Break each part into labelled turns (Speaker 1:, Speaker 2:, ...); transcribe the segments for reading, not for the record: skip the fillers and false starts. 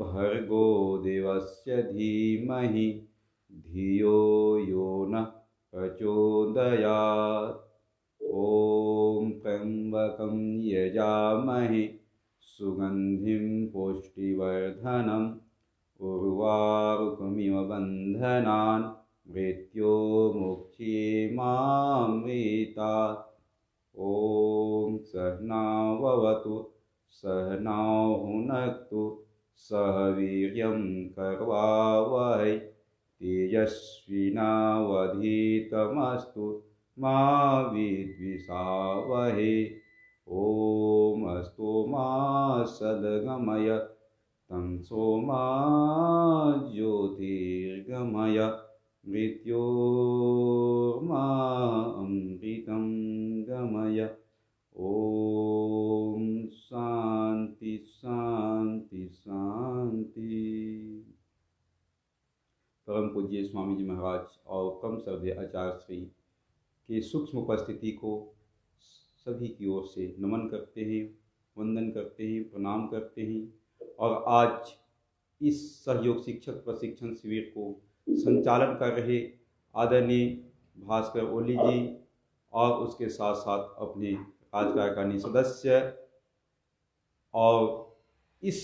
Speaker 1: भर्गो देवस्य धीमहि धियो यो नः प्रचोदयात्। ॐ त्र्यम्बकं यजामहे सुगन्धिं पुष्टिवर्धनम् उर्वारुकमिव बन्धनान् मृत्योर्मुक्षीयमामृतात्। ॐ सहनाववतु सहनौ भुनक्तु सह वीर्यं करवावहै तेजस्विनावधीतमस्तु मा विद्विषावहै। ॐ अस्तु मा सद्गमय तमसो मा ज्योतिर्गमय मृत्योर्मामृतं गमय। ओम शांति शांति शांति। परम पूज्य स्वामी जी महाराज और परम श्रद्धेय आचार्य श्री की सूक्ष्म उपस्थिति को सभी की ओर से नमन करते हैं, वंदन करते हैं, प्रणाम करते हैं। और आज इस सहयोग शिक्षक प्रशिक्षण शिविर को संचालन कर रहे आदरणीय भास्कर ओली जी और उसके साथ साथ अपने कार्यकारिणी सदस्य और इस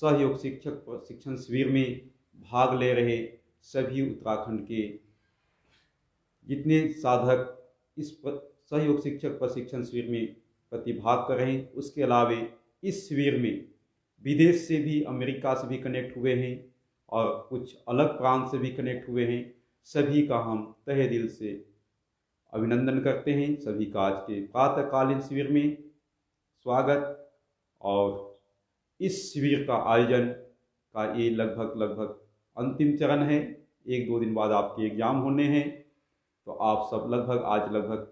Speaker 1: सहयोग शिक्षक प्रशिक्षण शिविर में भाग ले रहे सभी उत्तराखंड के जितने साधक इस सहयोग शिक्षक प्रशिक्षण शिविर में प्रतिभाग कर रहे हैं। उसके अलावा इस शिविर में विदेश से भी, अमेरिका से भी कनेक्ट हुए हैं और कुछ अलग प्रांत से भी कनेक्ट हुए हैं। सभी का हम तहे दिल से अभिनंदन करते हैं। सभी का आज के प्रातःकालीन शिविर में स्वागत। और इस शिविर का आयोजन का ये लगभग अंतिम चरण है। 1-2 दिन बाद आपके एग्जाम होने हैं, तो आप सब लगभग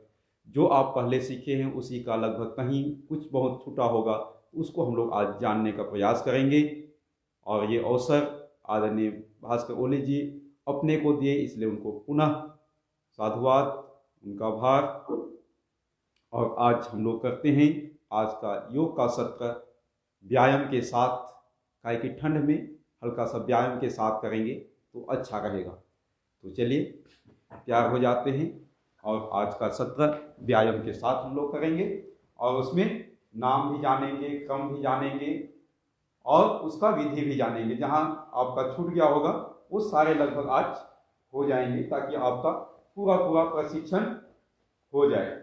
Speaker 1: जो आप पहले सीखे हैं उसी का लगभग कहीं कुछ बहुत छूटा होगा, उसको हम लोग आज जानने का प्रयास करेंगे। और ये अवसर आदरणीय भास्कर ओली जी अपने को दिए, इसलिए उनको पुनः साधुवाद, उनका आभार। और आज हम लोग करते हैं आज का योग का सत्र व्यायाम के साथ, काहे कि ठंड में हल्का सा व्यायाम के साथ करेंगे तो अच्छा रहेगा। तो चलिए तैयार हो जाते हैं और आज का सत्र व्यायाम के साथ हम लोग करेंगे। और उसमें नाम भी जानेंगे, क्रम भी जानेंगे और उसका विधि भी जानेंगे। जहाँ आपका छूट गया होगा वो सारे लगभग आज हो जाएंगे, ताकि आपका पूरा प्रशिक्षण हो जाए।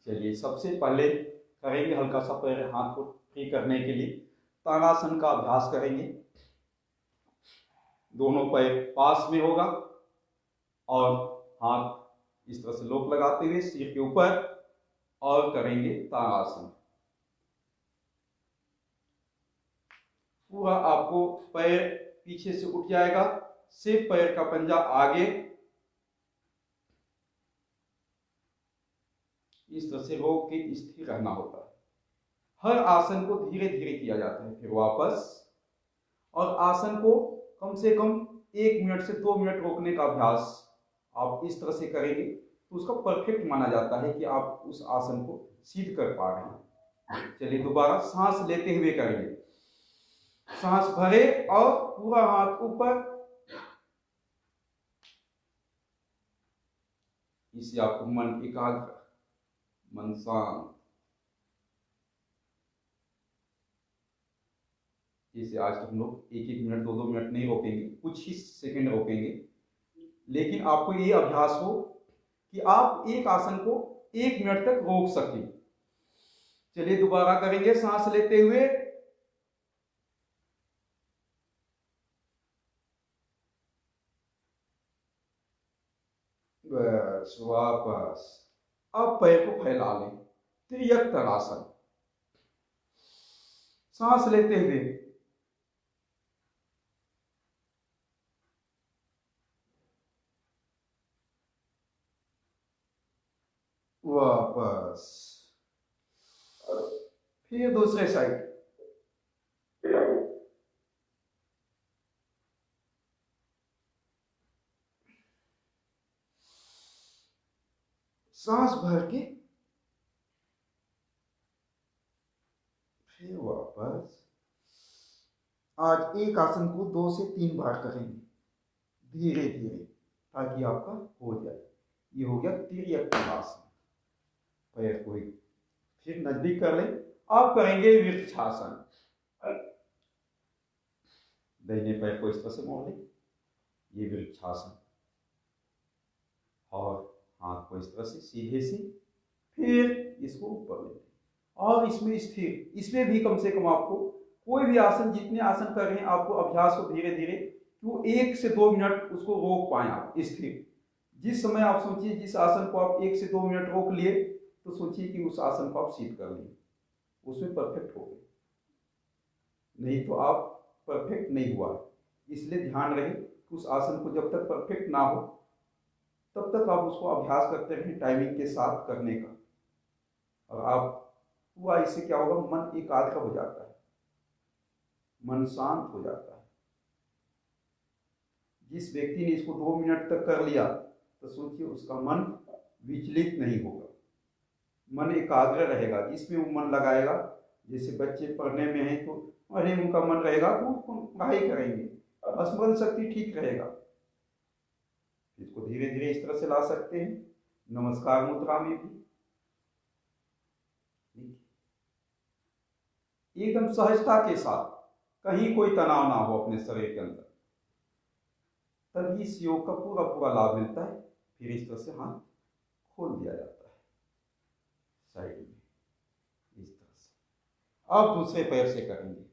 Speaker 1: चलिए सबसे पहले करेंगे हल्का सा पैर हाथ को फ्री करने के लिए ताड़ासन का अभ्यास करेंगे। दोनों पैर पास में होगा और हाथ इस तरह से लोक लगाते हुए सिर के ऊपर और करेंगे ताड़ासन। पूरा आपको पैर पीछे से उठ जाएगा, सिर्फ पैर का पंजा आगे इस तरह से रोक के स्थिर रहना होता है। हर आसन को धीरे धीरे किया जाता है। फिर वापस, और आसन को कम से कम 1 मिनट से 2 मिनट रोकने का अभ्यास आप इस तरह से करेंगे तो उसका परफेक्ट माना जाता है कि आप उस आसन को सिद्ध कर पा रहे हैं। चलिए दोबारा सांस लेते हुए करेंगे। सांस भरे और पूरा हाथ ऊपर, इससे आपको मन एकाग्र, मन शांत। जैसे आज तो हम लोग 1-1 मिनट 2-2 मिनट नहीं रोकेंगे, कुछ ही सेकंड रोकेंगे, लेकिन आपको ये अभ्यास हो कि आप एक आसन को 1 मिनट तक रोक सकें। चलिए दोबारा करेंगे सांस लेते हुए, बस वापस। अब पैर को फैला लें, त्रियक तड़ासन। सांस लेते हुए
Speaker 2: वापस, फिर दूसरे साइड, सांस भर के फिर वापस। आज एक आसन को 2 से 3 बार करेंगे धीरे धीरे, ताकि आपका हो जाए। ये हो गया तिर्यक आसन। पैर को फिर नजदीक कर ले। आप करेंगे वृक्षासन। दाहिने पैर को इस तरह से मोड़ ले, ये वृक्षासन, और हाथ को इस तरह से सीधे से, फिर इसको ऊपर ले और इसमें स्थिर। इसमें भी कम से कम आपको कोई भी आसन, जितने आसन कर रहे हैं, आपको अभ्यास को धीरे धीरे तो 1 से 2 मिनट उसको रोक पाए आप स्थिर। जिस समय आप सोचिए जिस आसन को आप 1 से 2 मिनट रोक लिए, तो सोचिए कि उस आसन को आप सिद्ध कर लिए, उसमें परफेक्ट हो गए। नहीं तो आप परफेक्ट नहीं हुआ। इसलिए ध्यान रहे कि उस आसन को जब तक परफेक्ट ना हो तब तक आप उसको अभ्यास करते रहें टाइमिंग के साथ करने का। और आप हुआ, इससे क्या होगा, मन एकाग्र हो जाता है, मन शांत हो जाता है। जिस व्यक्ति ने इसको 2 मिनट तक कर लिया, तो सोचिए उसका मन विचलित नहीं होगा, मन एकाग्र रहेगा। जिसमें वो मन लगाएगा, जैसे बच्चे पढ़ने में हैं तो पढ़ने में उनका मन रहेगा तो पढ़ाई करेंगे, स्मरण शक्ति ठीक रहेगा। इसको धीरे धीरे इस तरह से ला सकते हैं, नमस्कार मुद्रा में भी एकदम सहजता के साथ, कहीं कोई तनाव ना हो अपने शरीर के अंदर, तभी इस योग का पूरा पूरा लाभ मिलता है। फिर इस तरह से हाथ खोल दिया जाता है साइड में, इस तरह से। अब दूसरे पैर से करेंगे।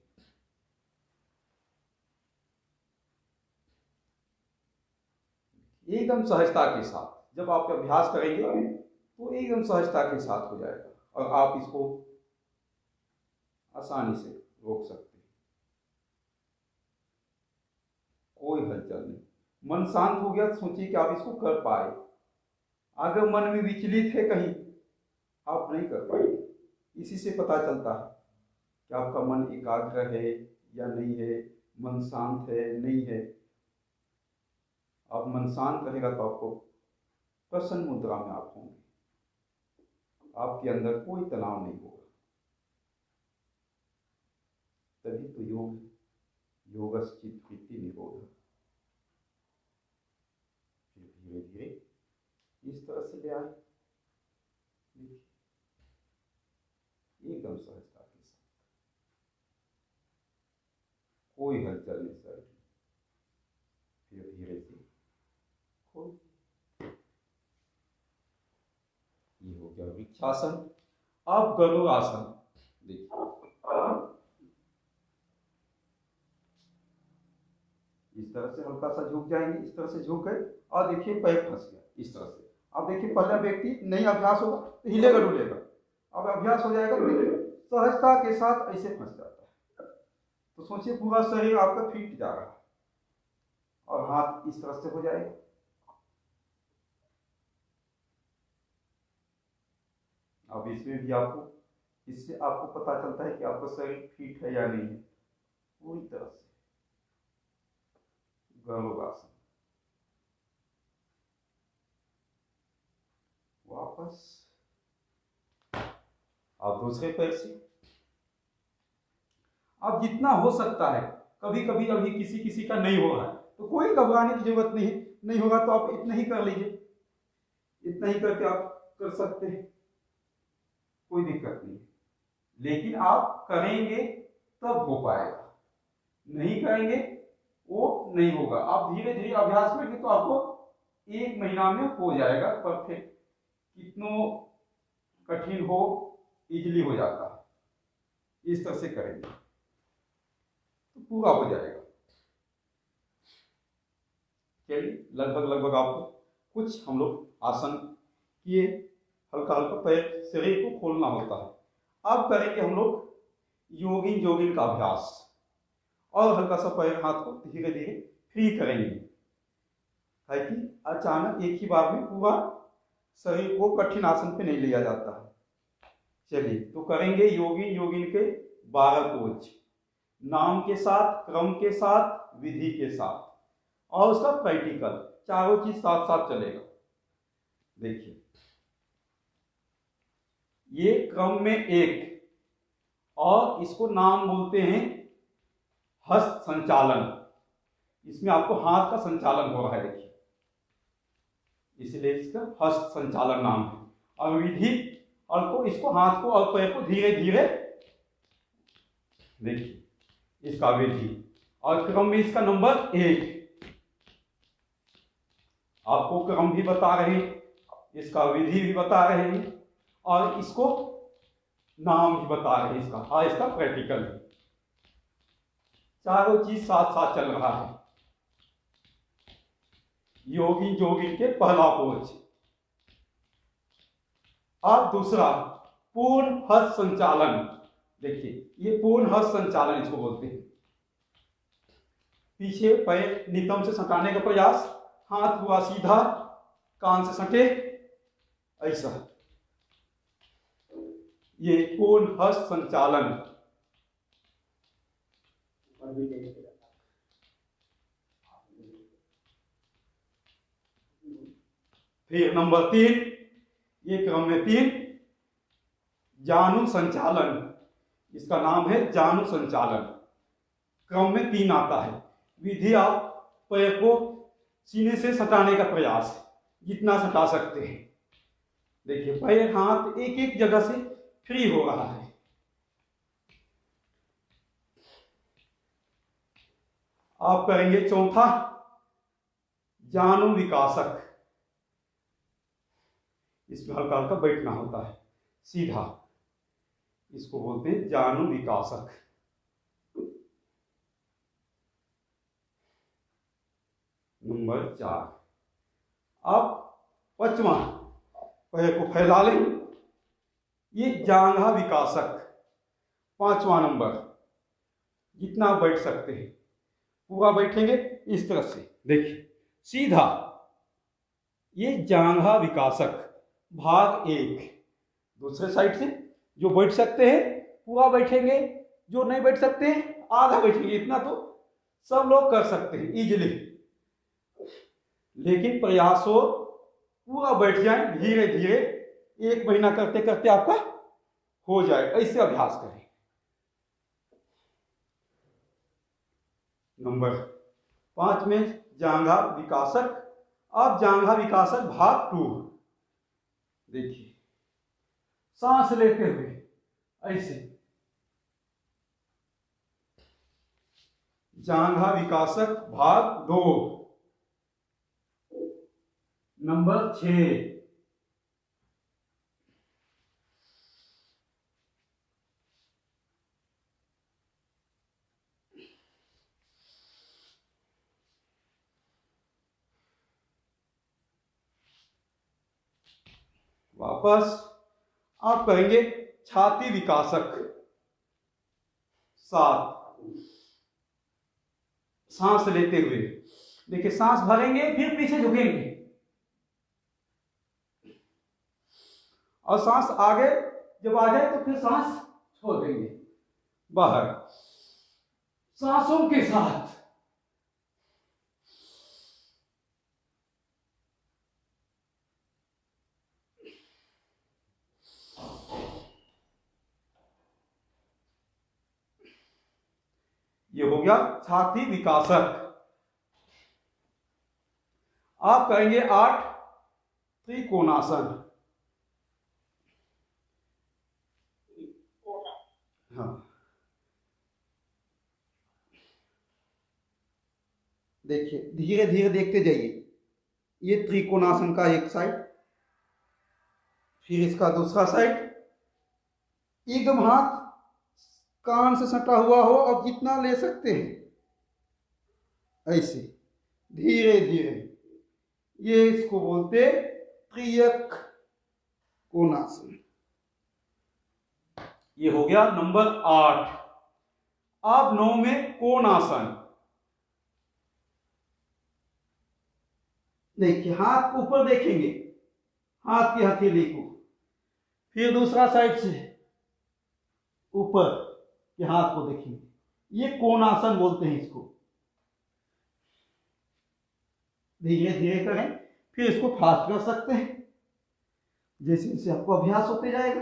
Speaker 2: एकदम सहजता के साथ जब आप अभ्यास करेंगे तो एकदम सहजता के साथ हो जाएगा, और आप इसको आसानी से रोक सकते हैं। कोई हलचल नहीं, मन शांत हो गया तो सोचिए कि आप इसको कर पाए। अगर मन में विचलित है कहीं, आप नहीं कर पाएंगे। इसी से पता चलता है कि आपका मन एकाग्र है या नहीं है, मन शांत है नहीं है। आप मन शांत रहेगा तो आपको प्रसन्न मुद्रा में आप होंगे, आपके अंदर कोई तनाव नहीं होगा। तभी तो योगश्चित्तवृत्ति निरोध। फिर धीरे धीरे इस तरह से ले आए, एकदम सहजता के साथ, कोई हलचल नहीं सर। फिर धीरे से खोल। ये हो गया वृक्षासन। अब गरुड़ासन। देखिए इस तरह से हल्का सा झुक जाएंगे, इस तरह से झुक गए और देखिए पैर फंस गया इस तरह से। अब देखिए पहला व्यक्ति नहीं अभ्यास होगा तो हिलेगा डुलेगा, अब अभ्यास हो जाएगा तो देखिए सहजता के साथ ऐसे फंस जाता है। तो सोचिए पूरा शरीर आपका फिट जा रहा है, और हाथ इस तरह से हो जाएगा। अब इसमें भी आपको, इससे आपको पता चलता है कि आपका शरीर फिट है या नहीं है। पूरी तरह से गरुड़ासन। वापस अब दूसरे पैर से। अब जितना हो सकता है, कभी कभी अभी किसी किसी का नहीं हो रहा है तो कोई घबराने की जरूरत नहीं है। नहीं होगा तो आप इतना ही कर लीजिए, इतना ही करके आप कर सकते हैं, कोई दिक्कत नहीं। लेकिन आप करेंगे तब हो पाएगा, नहीं करेंगे वो नहीं होगा। आप धीरे धीरे अभ्यास करेंगे तो आपको 1 महीना में हो जाएगा परफेक्ट। कितनों कठिन हो, इजीली हो जाता है। इस तरह से करेंगे तो पूरा हो जाएगा। चलिए लगभग आपको कुछ हम लोग आसन किए, हल्का हल्का पैर शरीर को खोलना होता है। अब करेंगे हम लोग योगिन जोगिन का अभ्यास, और हल्का सा पैर हाथ को धीरे धीरे फ्री करेंगे, ताकि अचानक एक ही बार में पूरा शरीर को कठिन आसन पे नहीं लिया जाता है। चलिए तो करेंगे योगिन योगिन के 12 कोच, नाम के साथ, क्रम के साथ, विधि के साथ और उसका प्रैक्टिकल, चारों चीज साथ साथ चलेगा। देखिए ये क्रम में एक, और इसको नाम बोलते हैं हस्त संचालन। इसमें आपको हाथ का संचालन हो रहा है, देखिए इसलिए इसका हस्त संचालन नाम है। और विधि, और को इसको हाथ को और पैर को धीरे धीरे, देखिए इसका विधि, और क्रम में इसका नंबर 1। आपको क्रम भी बता रहे हैं, इसका विधि भी बता रहे हैं, और इसको नाम भी बता रहे हैं इसका, और इसका प्रैक्टिकल भी। चारों चीज साथ साथ चल रहा है। योगी जोगिन के पहला कोच। अब दूसरा पूर्ण हस्त संचालन। देखिए ये पूर्ण हस्त संचालन इसको बोलते हैं। पीछे पैर नितंब से सटाने का प्रयास, हाथ हुआ सीधा, कान से सटे, ऐसा, ये पूर्ण हस्त संचालन। फिर नंबर 3, ये क्रम में 3, जानु संचालन। इसका नाम है जानु संचालन। क्रम में 3 आता है। विधि, आप पैर को सीने से सटाने का प्रयास, जितना सटा सकते हैं। देखिए पैर हाथ एक एक जगह से फ्री हो रहा है। आप करेंगे चौथा जानु विकासक। इसमें हल्का हल्का बैठना होता है सीधा, इसको बोलते हैं जानु विकासक। नंबर 4। अब 5वां, पैर को फैला लें, ये जांघा विकासक। 5वां नंबर, जितना बैठ सकते हैं पूरा बैठेंगे इस तरह से, देखिए सीधा। ये जांघा विकासक भाग 1। दूसरे साइड से जो बैठ सकते हैं पूरा बैठेंगे, जो नहीं बैठ सकते हैं आधा बैठेंगे। इतना तो सब लोग कर सकते हैं इजीली, लेकिन प्रयास हो पूरा बैठ जाए धीरे धीरे। 1 महीना करते करते आपका हो जाए, ऐसे अभ्यास करें। नंबर 5 में जांघा विकासक। अब जांघा विकासक भाग 2। देखिए सांस लेते हुए ऐसे, जांघा विकासक भाग 2। नंबर 6, वापस आप करेंगे छाती विकासक 7। सांस लेते हुए, देखिए सांस भरेंगे फिर पीछे झुकेंगे, और सांस आगे जब आ जाए तो फिर सांस छोड़ देंगे बाहर, सांसों के साथ। ये हो गया छाती विकासक। आप करेंगे 8 त्रिकोणासन। हाँ, देखिए धीरे धीरे देखते जाइए। ये त्रिकोणासन का एक साइड, फिर इसका दूसरा साइड। एकदम हाथ कान से सटा हुआ हो और जितना ले सकते हैं ऐसे धीरे धीरे। ये इसको बोलते त्रियक कोणासन। ये हो गया नंबर 8। अब 9 में कोणासन। देखिए हाथ ऊपर देखेंगे, हाथ की हथेली को, फिर दूसरा साइड से ऊपर के हाथ को देखिए, ये कोणासन बोलते हैं इसको। धीरे धीरे करें, फिर इसको फास्ट कर सकते हैं जैसे जैसे आपको अभ्यास होते जाएगा।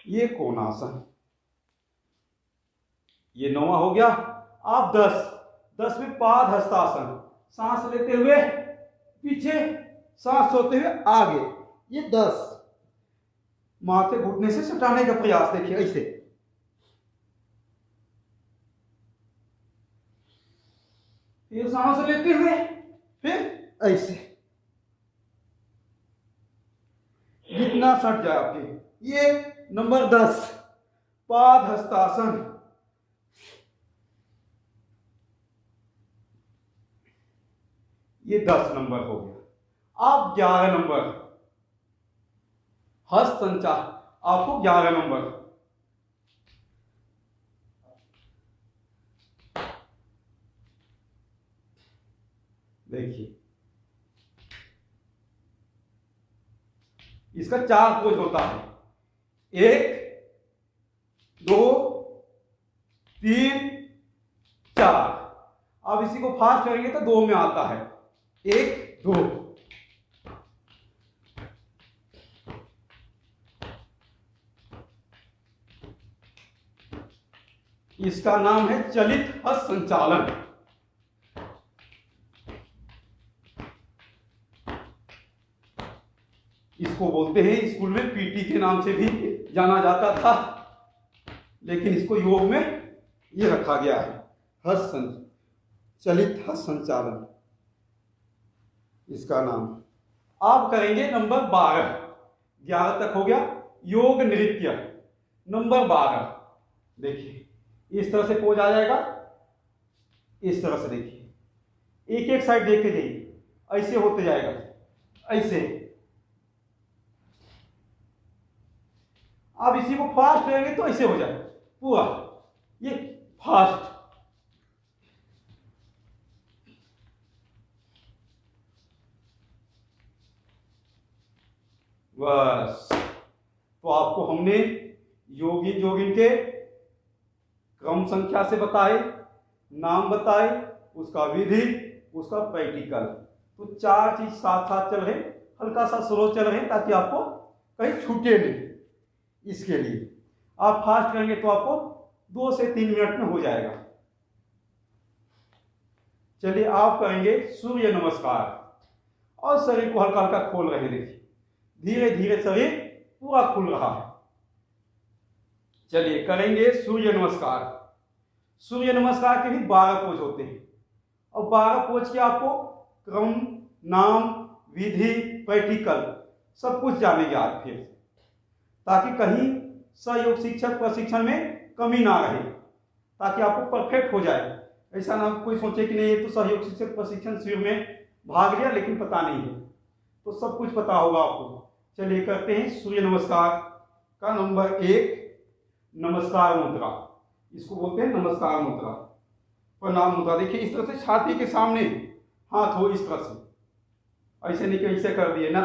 Speaker 2: ये कोणासन, ये 9वां हो गया। आप 10 में पाद हस्तासन, सांस लेते हुए पीछे, सांस छोड़ते हुए आगे। ये 10 माथे घुटने से सटाने का प्रयास, देखिए ऐसे, फिर सांस लेते हुए, फिर ऐसे, जितना सट जाए आपके। ये नंबर 10 पाद हस्तासन। ये 10 नंबर हो गया। आप 11 नंबर हस्त संचार, आपको 11 नंबर, देखिए इसका 4 पोज होता है, 1 2 3 4। अब इसी को फास्ट करेंगे तो 2 में आता है, 1 2। इसका नाम है चलित हस्त संचालन। इसको बोलते हैं, स्कूल में पीटी के नाम से भी जाना जाता था, लेकिन इसको योग में ये रखा गया है, चलित हस्त संचालन इसका नाम। आप करेंगे नंबर 12, 11 तक हो गया। योग नृत्य नंबर 12, देखिए इस तरह से पोज आ जाएगा, इस तरह से देखिए, एक एक साइड देख के जाइए, ऐसे होते जाएगा, ऐसे। आप इसी को फास्ट करेंगे तो ऐसे हो जाए पूरा, ये फास्ट। बस, तो आपको हमने योगी जोगिन के क्रम संख्या से बताए, नाम बताए, उसका विधि, उसका प्रैक्टिकल। तो 4 चीज साथ साथ चल रहे, हल्का सा स्लो चल रहे ताकि आपको कहीं छूटे नहीं। इसके लिए आप फास्ट करेंगे तो आपको 2 से 3 मिनट में हो जाएगा। चलिए आप करेंगे सूर्य नमस्कार, और शरीर को हल्का हल्का खोल रहे हैं, देखिए धीरे धीरे शरीर पूरा खुल रहा है। चलिए करेंगे सूर्य नमस्कार। सूर्य नमस्कार के भी 12 पोज होते हैं, और 12 पोज के आपको क्रम, नाम, विधि, प्रैक्टिकल सब कुछ जानेंगे आज फिर, ताकि कहीं सहयोग शिक्षक प्रशिक्षण में कमी ना रहे, ताकि आपको परफेक्ट हो जाए। ऐसा ना कोई सोचे कि नहीं ये तो सहयोग शिक्षक प्रशिक्षण शिविर में भाग लिया लेकिन पता नहीं है, तो सब कुछ पता होगा आपको। चलिए करते हैं सूर्य नमस्कार का नंबर 1, नमस्कार मुद्रा। इसको बोलते हैं नमस्कार मुद्रा, प्रणाम मुद्रा। देखिए इस तरह से छाती के सामने हाथ हो, इस तरह से, ऐसे नहीं कि ऐसे कर दिए ना,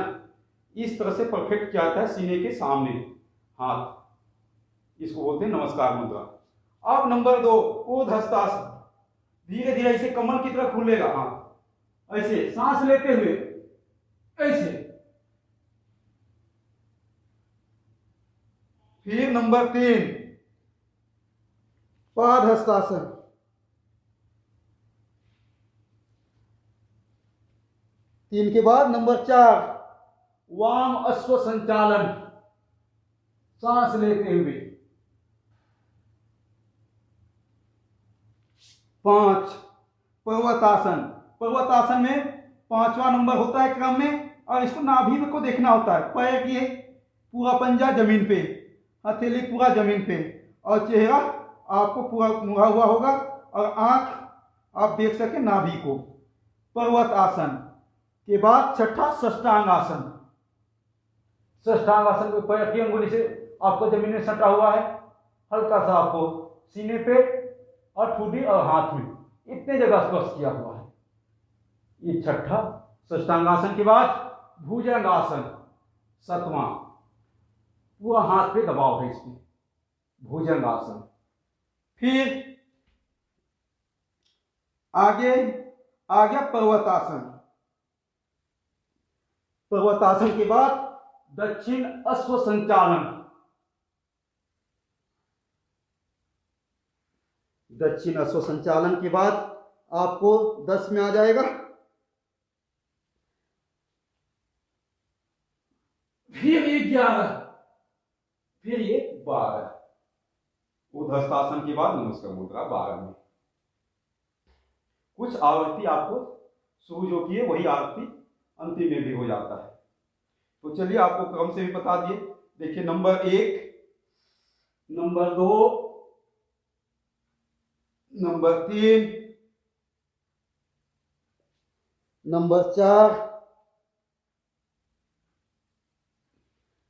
Speaker 2: इस तरह से परफेक्ट क्या आता है, सीने के सामने हाथ, इसको बोलते हैं नमस्कार मुद्रा। अब नंबर 2 ऊर्ध्वहस्तासन। धीरे धीरे ऐसे कमल की तरह खुलेगा हाथ, ऐसे सांस लेते हुए, ऐसे। फिर नंबर 3 पाद हस्तासन। तीन के बाद नंबर 4 वाम अश्व संचालन, सांस लेते हुए। 5 पर्वतासन। पर्वतासन में 5वां नंबर होता है क्रम में, और इसको नाभि को देखना होता है, पैर की पूरा पंजा जमीन पे, हथेली पूरा जमीन पे, और चेहरा आपको पूरा मुड़ा हुआ होगा, और आंख आप देख सके नाभि को। पर्वत आसन के बाद 6ठा षष्टांग आसन। षष्टांग आसन में पैर की अंगुली से आपको जमीन में सटा हुआ है, हल्का सा आपको सीने पे और ठुड्डी और हाथ में इतने जगह स्पर्श किया हुआ है। ये 6ठा साष्टांगासन के बाद भुजंगासन, 7वां, पूरा हाथ पे दबाव है इसमें, भुजंगासन। फिर आगे आ गया पर्वतासन। पर्वतासन के बाद दक्षिण अश्व संचालन। दक्षिण अश्व संचालन के बाद आपको 10 में आ जाएगा। फिर ये 11, फिर ये 12। ऊर्ध्वस्तासन के बाद नमस्कार मुद्रा 12 में। कुछ आवृत्ति आपको शुरू जो की है वही आवृत्ति अंतिम में भी हो जाता है। तो चलिए आपको क्रम से भी बता दिए। देखिए number 1, number 2, number 3, number 4,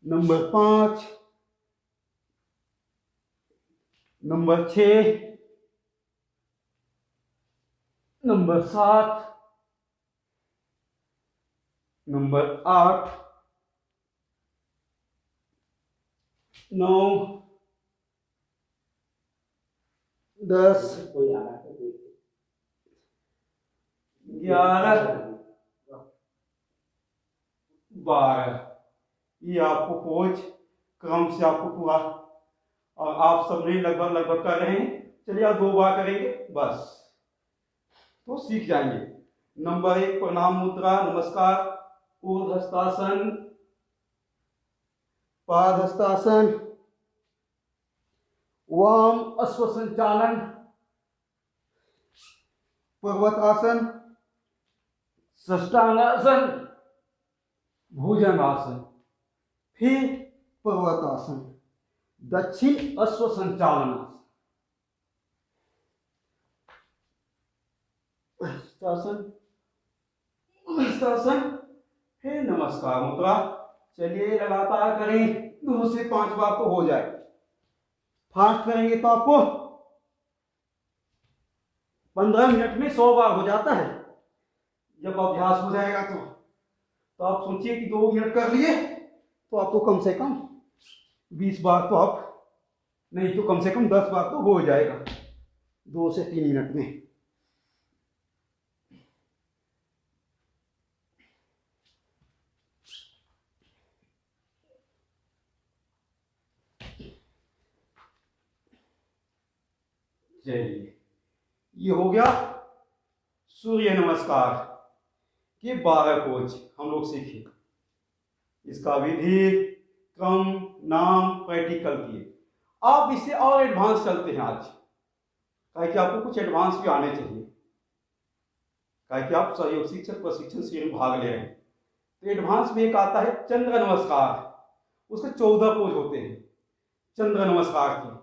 Speaker 2: number 5, number 6, number 7, number 8, 9, 10, 11, 12। ये आपको पोज क्रम से आपको पूरा, और आप सब नहीं लगभग कर रहे हैं। चलिए आप 2 बार करेंगे बस, तो सीख जाएंगे। नंबर 1 प्रणाम मुद्रा, नमस्कार, ऊर्ध्वस्तासन, पादहस्तासन, वाम अश्व संचालन, पर्वतासन, साष्टांगासन, भुजंगासन, फिर पर्वतासन, दक्षिण अश्व संचालन, फिर नमस्कार मुद्रा। चलिए लगातार करें, 2 से 5 बार तो हो जाए। फास्ट करेंगे तो आपको 15 मिनट में 100 बार हो जाता है। जब अभ्यास हो जाएगा तो आप सोचिए कि 2 मिनट कर लिए तो आपको कम से कम 20 बार तो आप नहीं तो कम से कम 10 बार तो हो जाएगा 2 से 3 मिनट में। चलिए ये हो गया सूर्य नमस्कार के 12 पोज हम लोग सीखे। इसका विधि, क्रम, नाम, प्रैक्टिकल किए। आप इससे और एडवांस चलते हैं आज, कि आपको कुछ एडवांस भी आने चाहिए, कि आप सहयोग शिक्षक प्रशिक्षण शिविर में भाग ले रहे हैं। तो एडवांस में एक आता है चंद्र नमस्कार, उसके 14 पोज होते हैं चंद्र नमस्कार के।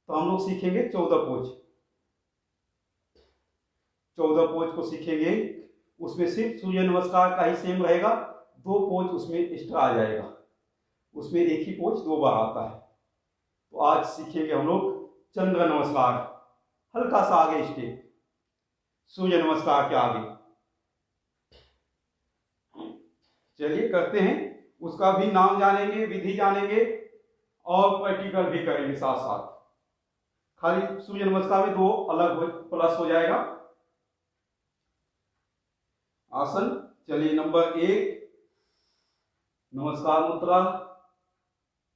Speaker 2: तो हम लोग सीखेंगे 14 पोज। 14 पोज को सीखेंगे, उसमें सिर्फ सूर्य नमस्कार का ही सेम रहेगा, 2 पोज उसमें एक्स्ट्रा आ जाएगा। उसमें एक ही पोज 2 बार आता है। तो आज सीखेंगे हम लोग चंद्र नमस्कार, हल्का सा आगे स्टेप सूर्य नमस्कार के आगे। चलिए करते हैं, उसका भी नाम जानेंगे, विधि जानेंगे और प्रैक्टिकल भी करेंगे साथ साथ। खाली सूर्य नमस्कार में 2 अलग प्लस हो जाएगा आसन। चलिए नंबर 1 नमस्कार मुद्रा,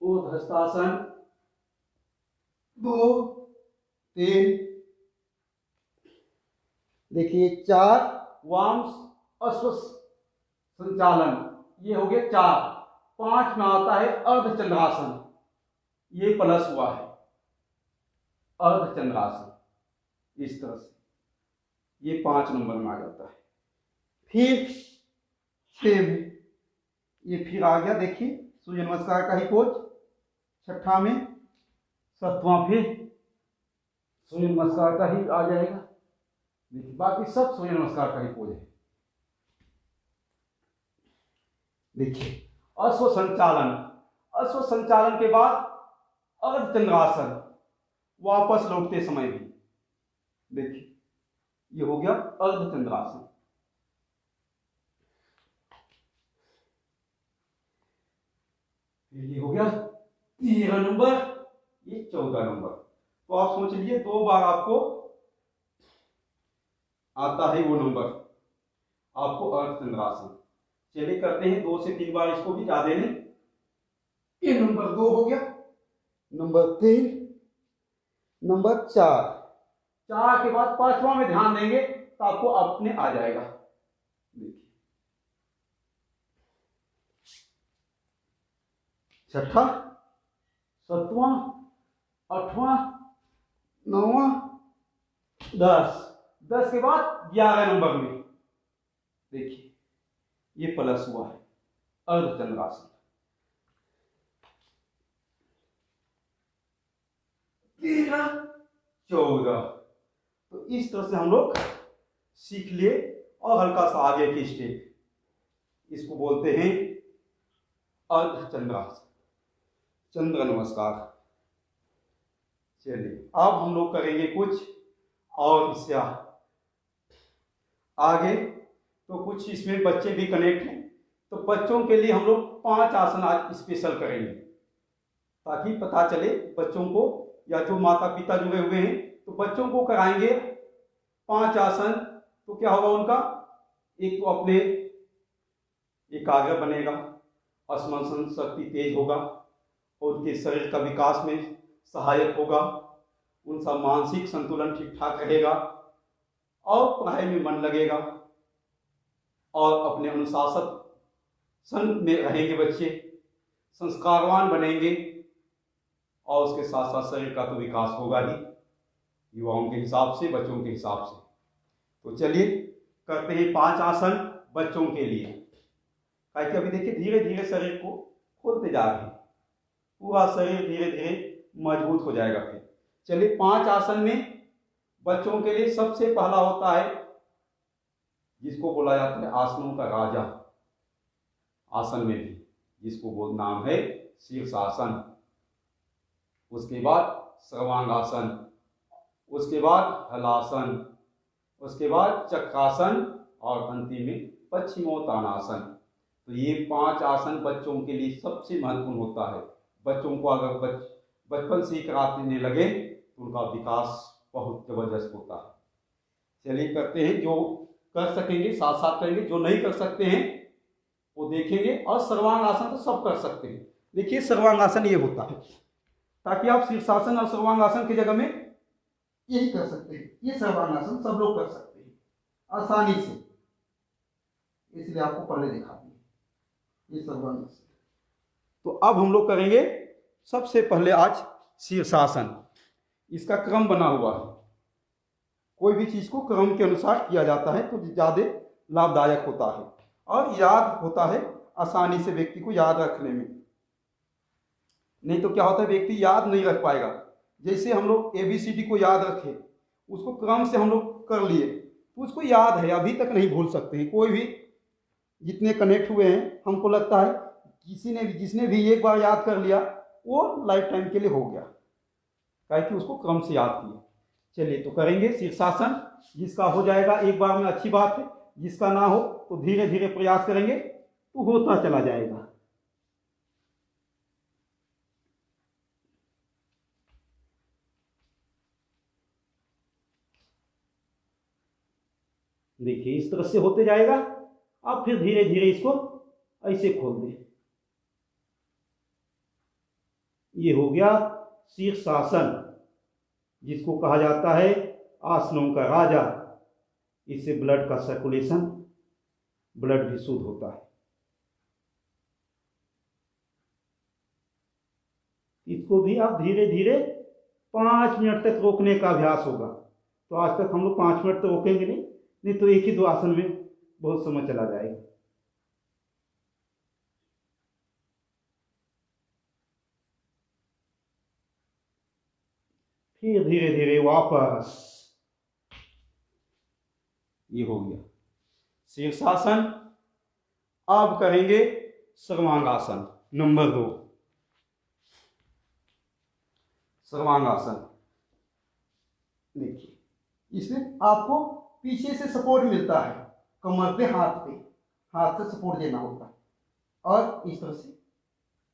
Speaker 2: ऊर्ध्वस्तासन, 2, 3, देखिए 4 वाम अश्व संचालन, ये हो गया 4। 5 में आता है अर्धचंद्रासन, ये प्लस हुआ है अर्धचंद्रासन, इस तरह से ये 5 नंबर में आ जाता है। फिर 6 में ये फिर आ गया, देखिए सूर्य नमस्कार का ही पोज। 6ठा में 7वां फिर सूर्य नमस्कार का ही आ जाएगा। देखिए बाकी सब सूर्य नमस्कार का ही पोज है। देखिए अश्व संचालन, अश्व संचालन के बाद अर्धचंद्रासन, वापस लौटते समय भी। देखिए ये हो गया अर्धचंद्रासन। फिर ये हो गया 13 नंबर, ये 14 नंबर। तो आप सोच लीजिए 2 बार आपको आता है वो नंबर आपको अर्धचंद्रासन। चलिए करते हैं 2 से 3 बार, इसको भी ज्यादा नहीं। ये नंबर 2 हो गया, नंबर 3, नंबर 4। 4 के बाद 5वां में ध्यान देंगे तो आपको अपने आ जाएगा। देखिए 6ठा, 7वां, 8वां, 9वां, 10। 10 के बाद 11 नंबर में देखिए ये प्लस हुआ है अर्धचंद्रासन। 13, 14। तो इस तरह से हम लोग सीख लिए। और हल्का सा आगे की स्टेप, इसको बोलते हैं अर्धचंद्रासन, चंद्र नमस्कार। चलिए अब हम लोग करेंगे कुछ और इससे आगे। तो कुछ इसमें बच्चे भी कनेक्ट हैं, तो बच्चों के लिए हम लोग 5 आसन आज स्पेशल करेंगे, ताकि पता चले बच्चों को, या जो माता पिता जुड़े हुए हैं तो बच्चों को कराएंगे 5 आसन। तो क्या होगा उनका, एक तो अपने एकाग्र बनेगा, स्मरण शक्ति तेज होगा, और उनके शरीर का विकास में सहायक होगा, उनका मानसिक संतुलन ठीक ठाक रहेगा, और पढ़ाई में मन लगेगा, और अपने अनुशासन में रहेंगे बच्चे, संस्कारवान बनेंगे, और उसके साथ साथ शरीर का तो विकास होगा ही, युवाओं के हिसाब से, बच्चों के हिसाब से। तो चलिए करते हैं 5 आसन बच्चों के लिए। ताकि अभी देखिए धीरे धीरे शरीर को खोलते जा रहे हैं, पूरा शरीर धीरे धीरे मजबूत हो जाएगा। फिर चलिए 5 आसन में बच्चों के लिए सबसे पहला होता है, जिसको बोला जाता है आसनों का राजा, आसन में भी, जिसको वो नाम है शीर्षासन। उसके बाद सर्वांगासन, उसके बाद हलासन, उसके बाद चक्रासन, और अंतिम में पश्चिमोत्तानासन। तो ये 5 आसन बच्चों के लिए सबसे महत्वपूर्ण होता है। बच्चों को अगर बचपन से ही कराने लगे तो उनका विकास बहुत जबरदस्त होता है। चलिए करते हैं, जो कर सकेंगे साथ साथ करेंगे, जो नहीं कर सकते हैं वो देखेंगे। और सर्वांगासन तो सब कर सकते हैं। देखिए सर्वांगासन ये होता है, ताकि आप शीर्षासन और सर्वांगासन की जगह में यही कर सकते हैं। ये सर्वांगासन सब लोग कर सकते हैं आसानी से, इसलिए आपको पहले दिखा दिए ये सर्वांगासन। तो अब हम लोग करेंगे सबसे पहले आज शीर्षासन। इसका क्रम बना हुआ है, कोई भी चीज को क्रम के अनुसार किया जाता है तो ज्यादा लाभदायक होता है, और याद होता है आसानी से व्यक्ति को याद रखने में। नहीं तो क्या होता है, व्यक्ति याद नहीं रख पाएगा। जैसे हम लोग ABCD को याद रखे, उसको क्रम से हम लोग कर लिए तो उसको याद है, अभी तक नहीं भूल सकते हैं। कोई भी जितने कनेक्ट हुए हैं, हमको लगता है जिसने भी एक बार याद कर लिया वो लाइफ टाइम के लिए हो गया, कि उसको क्रम से याद किया। चलिए तो करेंगे शीर्षासन। जिसका हो जाएगा एक बार में अच्छी बात है, जिसका ना हो तो धीरे धीरे प्रयास करेंगे तो होता चला जाएगा। देखिए इस तरह से होते जाएगा। अब फिर धीरे धीरे इसको ऐसे खोल दें। ये हो गया शीर्षासन, जिसको कहा जाता है आसनों का राजा। इससे ब्लड का सर्कुलेशन, ब्लड भी शुद्ध होता है। इसको भी आप धीरे धीरे 5 मिनट तक रोकने का अभ्यास होगा। तो आज तक हम लोग 5 मिनट तक रोकेंगे नहीं तो एक ही 2 आसन में बहुत समय चला जाएगा। फिर धीरे धीरे वापस। ये हो गया शीर्षासन। अब करेंगे सर्वांगासन नंबर 2। सर्वांगासन देखिए, इसमें आपको पीछे से सपोर्ट मिलता है, कमर पे हाथ से सपोर्ट देना होता है, और इस तरह से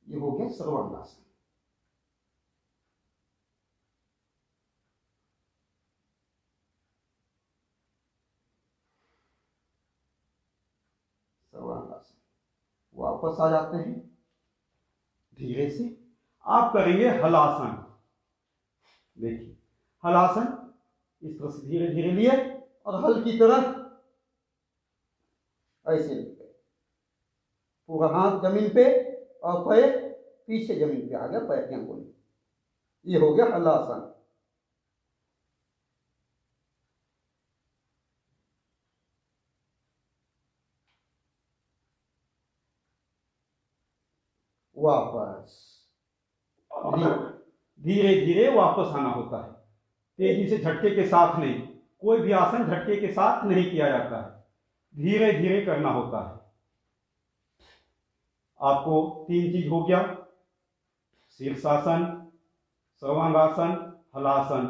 Speaker 2: ये हो गया सर्वांगासन। सर्वांगासन। वापस आ जाते हैं धीरे से। आप करेंगे हलासन। देखिए हलासन, इस तरह से धीरे धीरे लिए और हल की तरह ऐसे लेके पूरा हाथ जमीन पे और पैर पीछे जमीन पे आ गया, पैर की अंगुली। ये हो गया हलासन। वापस धीरे धीरे वापस आना होता है, तेजी से झटके के साथ नहीं। कोई भी आसन झटके के साथ नहीं किया जाता है, धीरे धीरे करना होता है। आपको 3 चीज हो गया, शीर्षासन, सर्वांगासन, हलासन।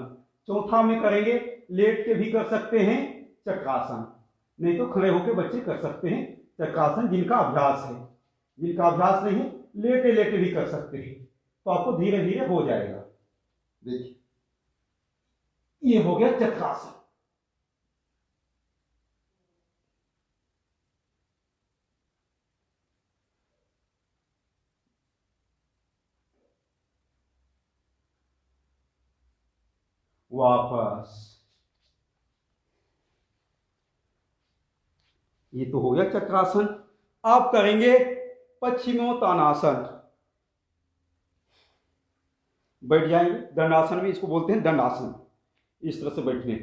Speaker 2: चौथा में करेंगे, लेट के भी कर सकते हैं चक्रासन, नहीं तो खड़े होकर बच्चे कर सकते हैं चक्रासन, जिनका अभ्यास है। जिनका अभ्यास नहीं है लेटे लेटे भी कर सकते हैं, तो आपको धीरे धीरे हो जाएगा। देखिए ये हो गया चक्रासन। वापस, ये तो हो गया चक्रासन। आप करेंगे पश्चिमोत्तानासन। बैठ जाएंगे, दंडासन भी इसको बोलते हैं, दंडासन। इस तरह से बैठने,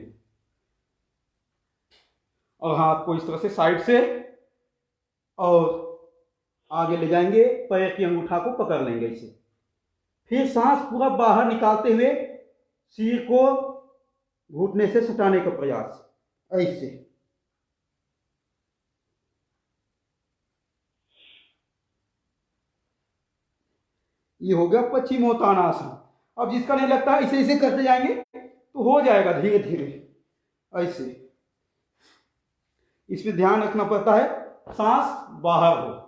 Speaker 2: और हाथ को इस तरह से साइड से और आगे ले जाएंगे, पैर की अंगूठा को पकड़ लेंगे इसे। फिर सांस पूरा बाहर निकालते हुए सिर को घुटने से सटाने का प्रयास, ऐसे। ये हो गया पश्चिमोत्तानासन। अब जिसका नहीं लगता इसे इसे करते जाएंगे तो हो जाएगा धीरे धीरे ऐसे। इसमें ध्यान रखना पड़ता है सांस बाहर हो,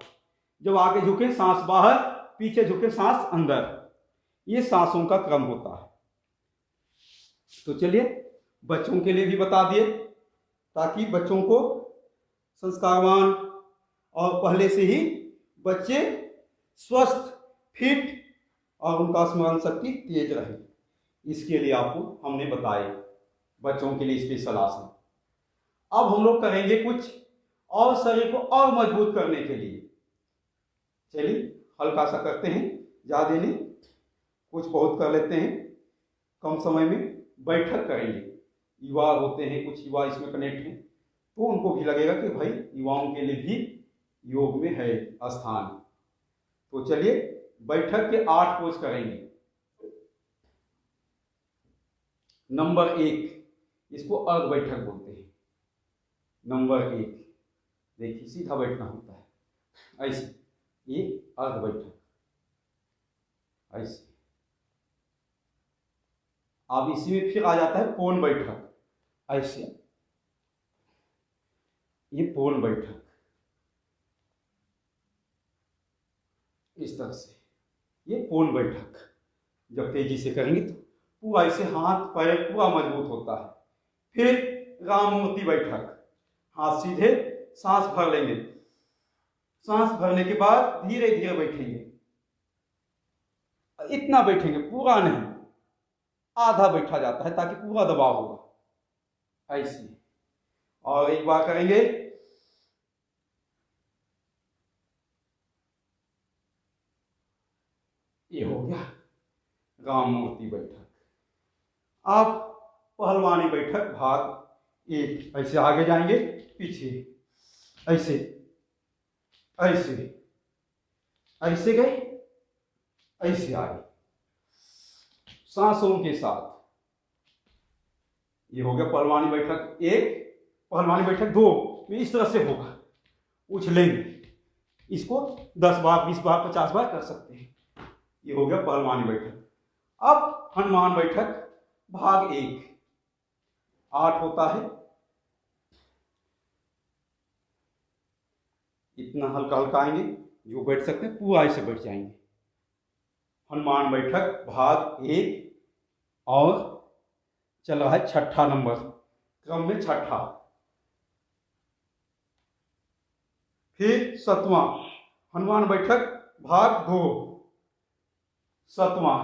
Speaker 2: जब आगे झुके सांस बाहर, पीछे झुके सांस अंदर। ये सांसों का क्रम होता है। तो चलिए बच्चों के लिए भी बता दिए, ताकि बच्चों को संस्कारवान और पहले से ही बच्चे स्वस्थ, फिट और उनका स्मरण शक्ति तेज रहे। इसके लिए आपको हमने बताए बच्चों के लिए स्पेशल आसन। अब हम लोग करेंगे कुछ और शरीर को और मजबूत करने के लिए। चलिए हल्का सा करते हैं, ज़्यादा नहीं, कुछ बहुत कर लेते हैं कम समय में। बैठक करेंगे। युवा होते हैं, कुछ युवा इसमें कनेक्ट हैं, तो उनको भी लगेगा कि भाई युवाओं के लिए भी योग में है स्थान। तो चलिए बैठक के 8 पोज करेंगे। नंबर 1, इसको अर्ध बैठक बोलते हैं। नंबर 1, देखिए सीधा बैठना होता है ऐसे, ये अर्ध बैठक ऐसे। अब इसी में फिर आ जाता है पूर्ण बैठक ऐसे, ये पूर्ण बैठक इस तरह से, ये पूर्ण बैठक। जब तेजी से करेंगे तो पूरा ऐसे हाथ पैर पूरा मजबूत होता है। फिर राममूर्ति बैठक, हाथ सीधे, सांस भर लेंगे। सांस भरने के बाद धीरे धीरे बैठेंगे, इतना बैठेंगे पूरा नहीं, आधा बैठा जाता है ताकि पूरा दबाव होगा ऐसे। और एक बार करेंगे, ये हो गया राममूर्ति बैठक। आप पहलवानी बैठक भाग 1, ऐसे आगे जाएंगे, पीछे ऐसे ऐसे ऐसे गए, ऐसे आगे सांसों के साथ। ये हो गया पहलवानी बैठक 1। पहलवानी बैठक 2 में इस तरह से होगा, उछलेंगे। इसको 10 बार, 20 बार, 50 बार कर सकते हैं। ये हो गया पहलवानी बैठक। अब हनुमान बैठक भाग 1, 8 होता है। इतना हल्का हल्का आएंगे, जो बैठ सकते हैं पूरा ऐसे बैठ जाएंगे हनुमान बैठक भाग 1 और चल रहा है 6ठा नंबर, क्रम में 6ठा। फिर 7वां हनुमान बैठक भाग 2, 7वां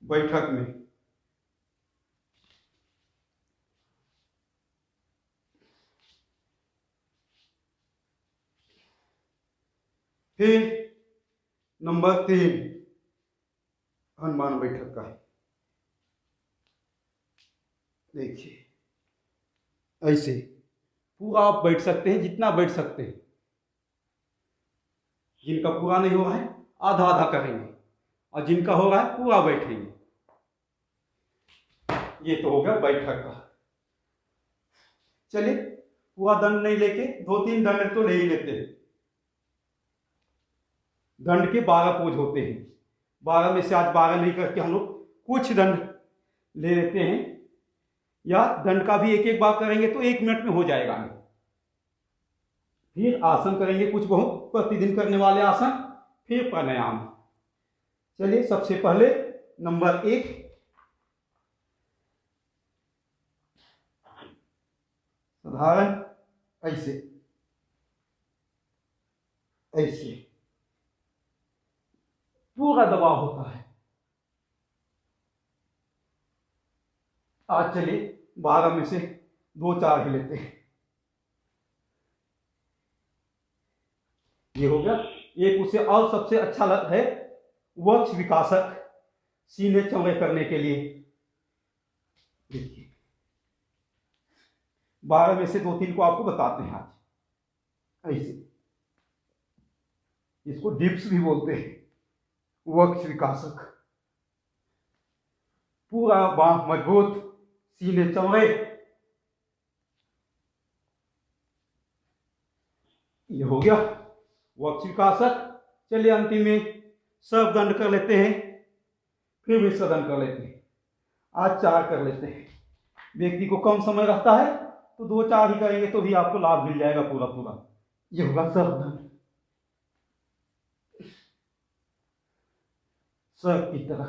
Speaker 2: बैठक में। फिर नंबर 3 हनुमान बैठक का है। देखिए ऐसे पूरा आप बैठ सकते हैं, जितना बैठ सकते हैं। जिनका पूरा नहीं हो रहा है आधा आधा करेंगे, और जिनका हो रहा है पूरा बैठेंगे। ये तो हो गया बैठक का। चलिए पूरा दंड नहीं लेके 2-3 दंड तो ले ही लेते हैं। दंड के 12 पोज होते हैं, 12 में से आज 12 नहीं करके हम लोग कुछ दंड ले लेते हैं, या दंड का भी एक एक बार करेंगे तो 1 मिनट में हो जाएगा। फिर आसन करेंगे कुछ बहुत प्रतिदिन करने वाले आसन, फिर प्राणायाम। चलिए सबसे पहले नंबर 1 साधारण ऐसे ऐसे पूरा दबाव होता है। आज चलिए 12 में से 2-4 ही लेते हैं। ये हो गया एक। उससे और सबसे अच्छा है वक्ष विकासक, सीने चौड़े करने के लिए। देखिए 12 में से 2-3 को आपको बताते हैं आज। ऐसे इसको डिप्स भी बोलते हैं, वक्ष विकासक। पूरा बांह मजबूत, सीने चौड़े। ये हो गया वक्ष विकासक। चलिए अंतिम में सर्व दंड कर लेते हैं, फिर मिश्र दंड कर लेते हैं। आज 4 कर लेते हैं। व्यक्ति को कम समय रहता है तो 2-4 ही करेंगे तो भी आपको लाभ मिल जाएगा पूरा पूरा। ये होगा सर्व दंड, सर्व की तरह।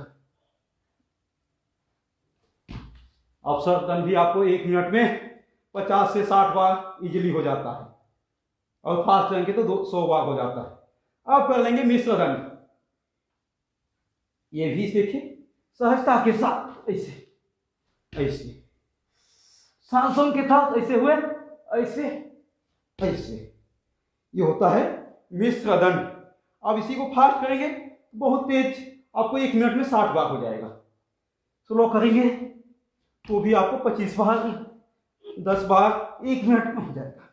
Speaker 2: अब सर्व दंड भी आपको 1 मिनट में 50 से 60 बार इजीली हो जाता है, और फास्ट रहेंगे तो 100 बार हो जाता है। अब कर लेंगे मिश्र दंड। ये भी देखिए सहजता के साथ ऐसे ऐसे, सांसों के साथ ऐसे हुए, ऐसे ऐसे। ये होता है मिश्र दंड। अब इसी को फास्ट करेंगे बहुत तेज, आपको 1 मिनट में 60 बार हो जाएगा। स्लो करेंगे तो भी आपको 25 बार, 10 बार 1 मिनट में हो जाएगा।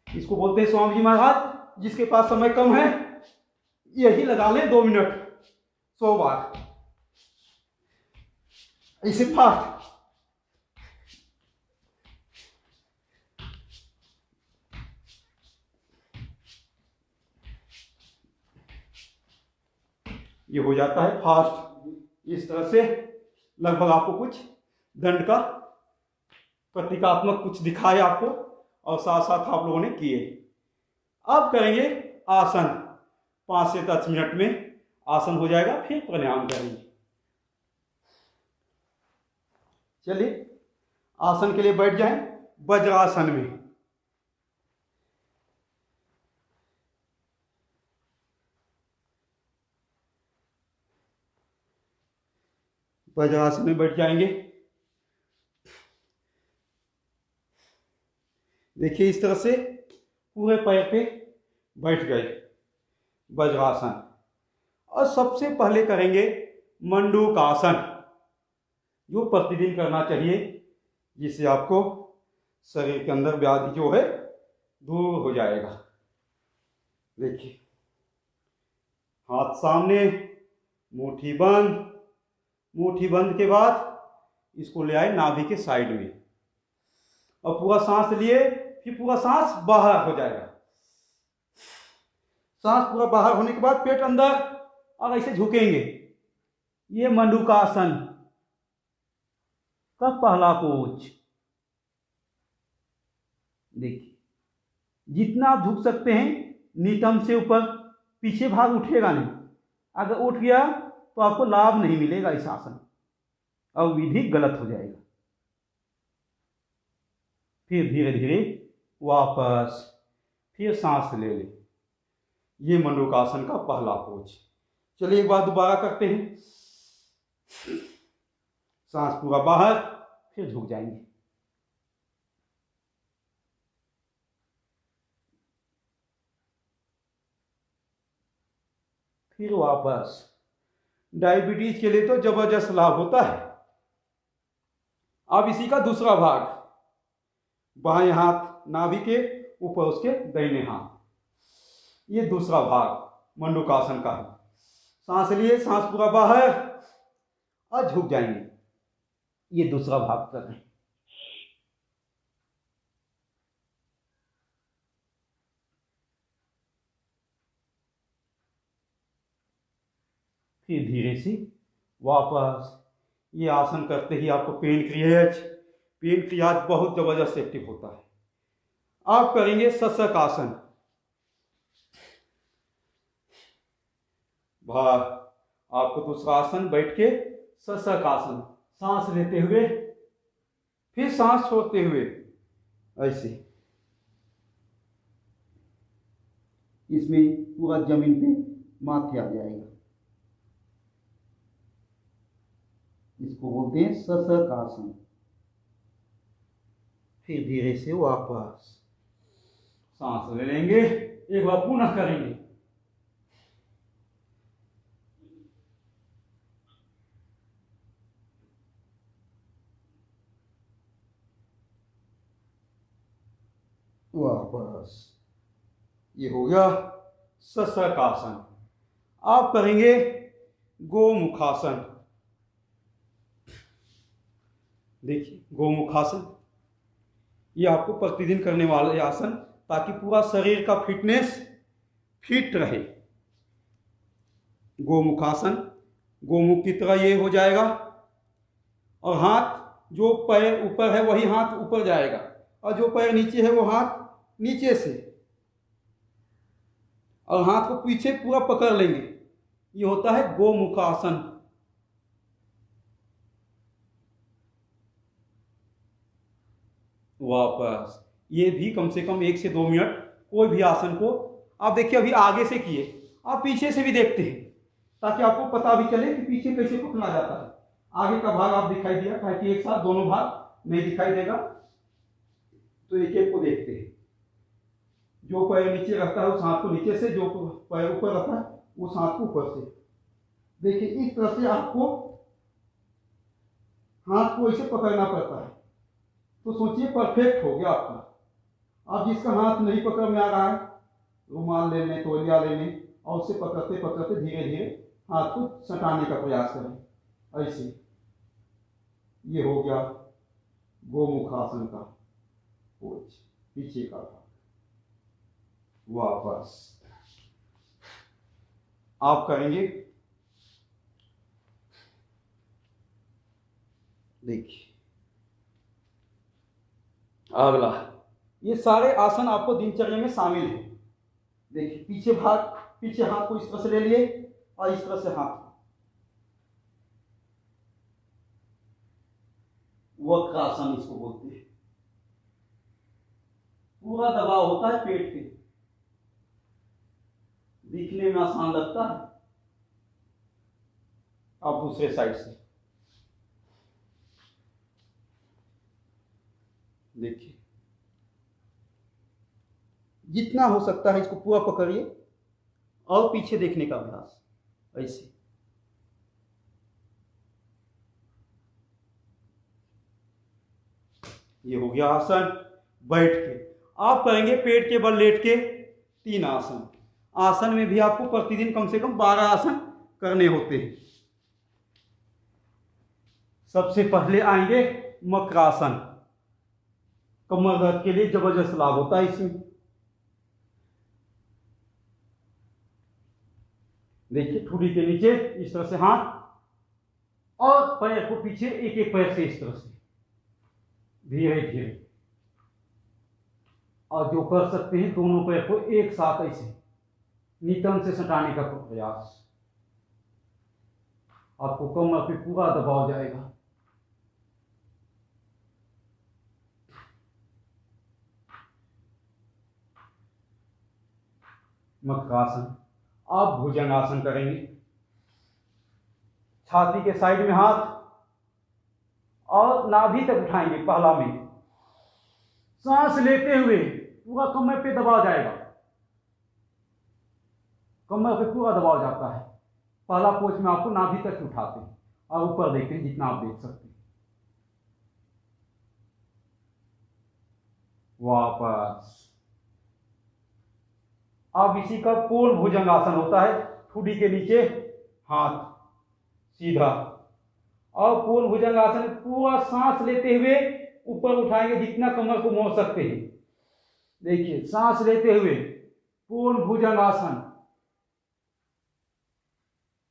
Speaker 2: इसको बोलते हैं स्वामी जी महाराज, जिसके पास समय कम है यही लगा ले 2 मिनट 100 बार ऐसे फास्ट। ये हो जाता है फास्ट। इस तरह से लगभग आपको कुछ दंड का प्रतीकात्मक कुछ दिखाए आपको, और साथ साथ आप लोगों ने किए। अब करेंगे आसन। 5 से 10 मिनट में आसन हो जाएगा, फिर प्राणायाम करेंगे। चलिए आसन के लिए बैठ जाएं वज्रासन में। वज्रासन में बैठ जाएंगे। देखिए इस तरह से पूरे पैर पे बैठ गए वज्रासन। और सबसे पहले करेंगे मंडूकासन, जो प्रतिदिन करना चाहिए, जिससे आपको शरीर के अंदर व्याधि जो है दूर हो जाएगा। देखिए हाथ सामने, मुट्ठी बंद। मुट्ठी बंद के बाद इसको ले आए नाभि के साइड में, और पूरा सांस लिए, फिर पूरा सांस बाहर हो जाएगा। सांस पूरा बाहर होने के बाद पेट अंदर, और ऐसे झुकेंगे। ये मंडूकासन का पहला पोज। देखिए जितना आप झुक सकते हैं नितंब से ऊपर, पीछे भाग उठेगा नहीं। अगर उठ गया तो आपको लाभ नहीं मिलेगा इस आसन, और विधि गलत हो जाएगा। फिर धीरे धीरे वापस फिर सांस ले ले। ये मंडूकासन का पहला पोज। चलिए एक बार दोबारा करते हैं। सांस पूरा बाहर, फिर झुक जाएंगे। फिर वापस। डायबिटीज के लिए तो जबरदस्त लाभ होता है। अब इसी का दूसरा भाग, बाएं हाथ नाभि के ऊपर, उसके दाहिने हाथ, ये दूसरा भाग मंडूकासन का है। सांस लिए, सांस पूरा बाहर और झुक जाएंगे। ये दूसरा भाग कर रहे हैं। फिर धीरे से वापस। ये आसन करते ही आपको पेनक्रियाज बहुत जबरदस्त एक्टिव होता है। आप करेंगे सशक आसन। बाहर आपको दूसरा आसन बैठ के सशक आसन, सांस लेते हुए फिर सांस छोड़ते हुए, ऐसे। इसमें पूरा जमीन पे माथे आ जाएगा। इसको बोलते हैं सशक आसन। फिर धीरे से वापस सांस ले लेंगे। एक बार पुनः करेंगे। वापस। ये हो गया सशक आसन। आप करेंगे गोमुखासन। देखिए गोमुखासन, ये आपको प्रतिदिन करने वाला आसन, ताकि पूरा शरीर का फिटनेस फिट रहे। गोमुखासन, गोमुख की तरह ये हो जाएगा, और हाथ जो पैर ऊपर है वही हाथ ऊपर जाएगा, और जो पैर नीचे है वो हाथ नीचे से, और हाथ को पीछे पूरा पकड़ लेंगे। ये होता है गोमुखासन। वापस। ये भी कम से कम 1 से 2 मिनट कोई भी आसन को आप देखिए। अभी आगे से किए, आप पीछे से भी देखते हैं, ताकि आपको पता भी चले कि पीछे कैसे पकड़ा जाता है। आगे का भाग आप दिखाई दिया, ताकि एक साथ दोनों भाग नहीं दिखाई देगा, तो एक एक को देखते हैं। जो पैर नीचे रखता है उस हाथ को नीचे से, जो पैर ऊपर रखता है उस हाथ को ऊपर से। देखिए इस तरह से आपको हाथ को ऐसे पकड़ना पड़ता है। तो सोचिए परफेक्ट हो गया आपका। अब जिसका हाथ नहीं पकड़ में आ रहा है, रुमाल ले लें, तौलिया ले लें, और उससे पकड़ते पकड़ते धीरे धीरे हाथ को सटाने का प्रयास करें। ऐसे ये हो गया गोमुखासन का पोज, पीछे का भाग। वापस आप करेंगे। देखिए अगला, ये सारे आसन आपको दिनचर्या में शामिल है। देखिए पीछे भाग, पीछे हाथ को इस तरह से ले लिए, और इस तरह से हाथ वक्रासन इसको बोलते हैं। पूरा दबाव होता है पेट पे, दिखने में आसान लगता है। अब दूसरे साइड से देखिए, जितना हो सकता है इसको पूरा पकड़िए, और पीछे देखने का अभ्यास। ऐसे ये हो गया आसन। बैठ के आप करेंगे पेट के बल लेट के 3 आसन। आसन में भी आपको प्रतिदिन कम से कम 12 आसन करने होते हैं। सबसे पहले आएंगे मकरासन। कमर दर्द के लिए जबरदस्त लाभ होता है इसमें। देखिए ठुडी के नीचे इस तरह से हाथ, और पैर को पीछे एक एक पैर से इस तरह से धीरे धीरे,
Speaker 3: और जो कर सकते हैं दोनों पैर को एक साथ ऐसे नितंब से सटाने का प्रयास। आपको कमर पे पूरा दबाव जाएगा। मकरासन। आप भुजंगासन करेंगे। छाती के साइड में हाथ और नाभि तक उठाएंगे। पहला में सांस लेते हुए पूरा कमर पे दबाव जाएगा। कमर पे पूरा दबाव जाता है। पहला पोज में आपको नाभि तक उठाते हैं और ऊपर देखते हैं जितना आप देख सकते हैं। वापस। अब इसी का पूर्ण भुजंगासन होता है। ठुडी के नीचे हाथ सीधा और पूर्ण भुजंगासन में पूरा सांस लेते हुए ऊपर उठाएंगे जितना कमर को मोड़ सकते हैं। देखिए सांस लेते हुए पूर्ण भुजंगासन।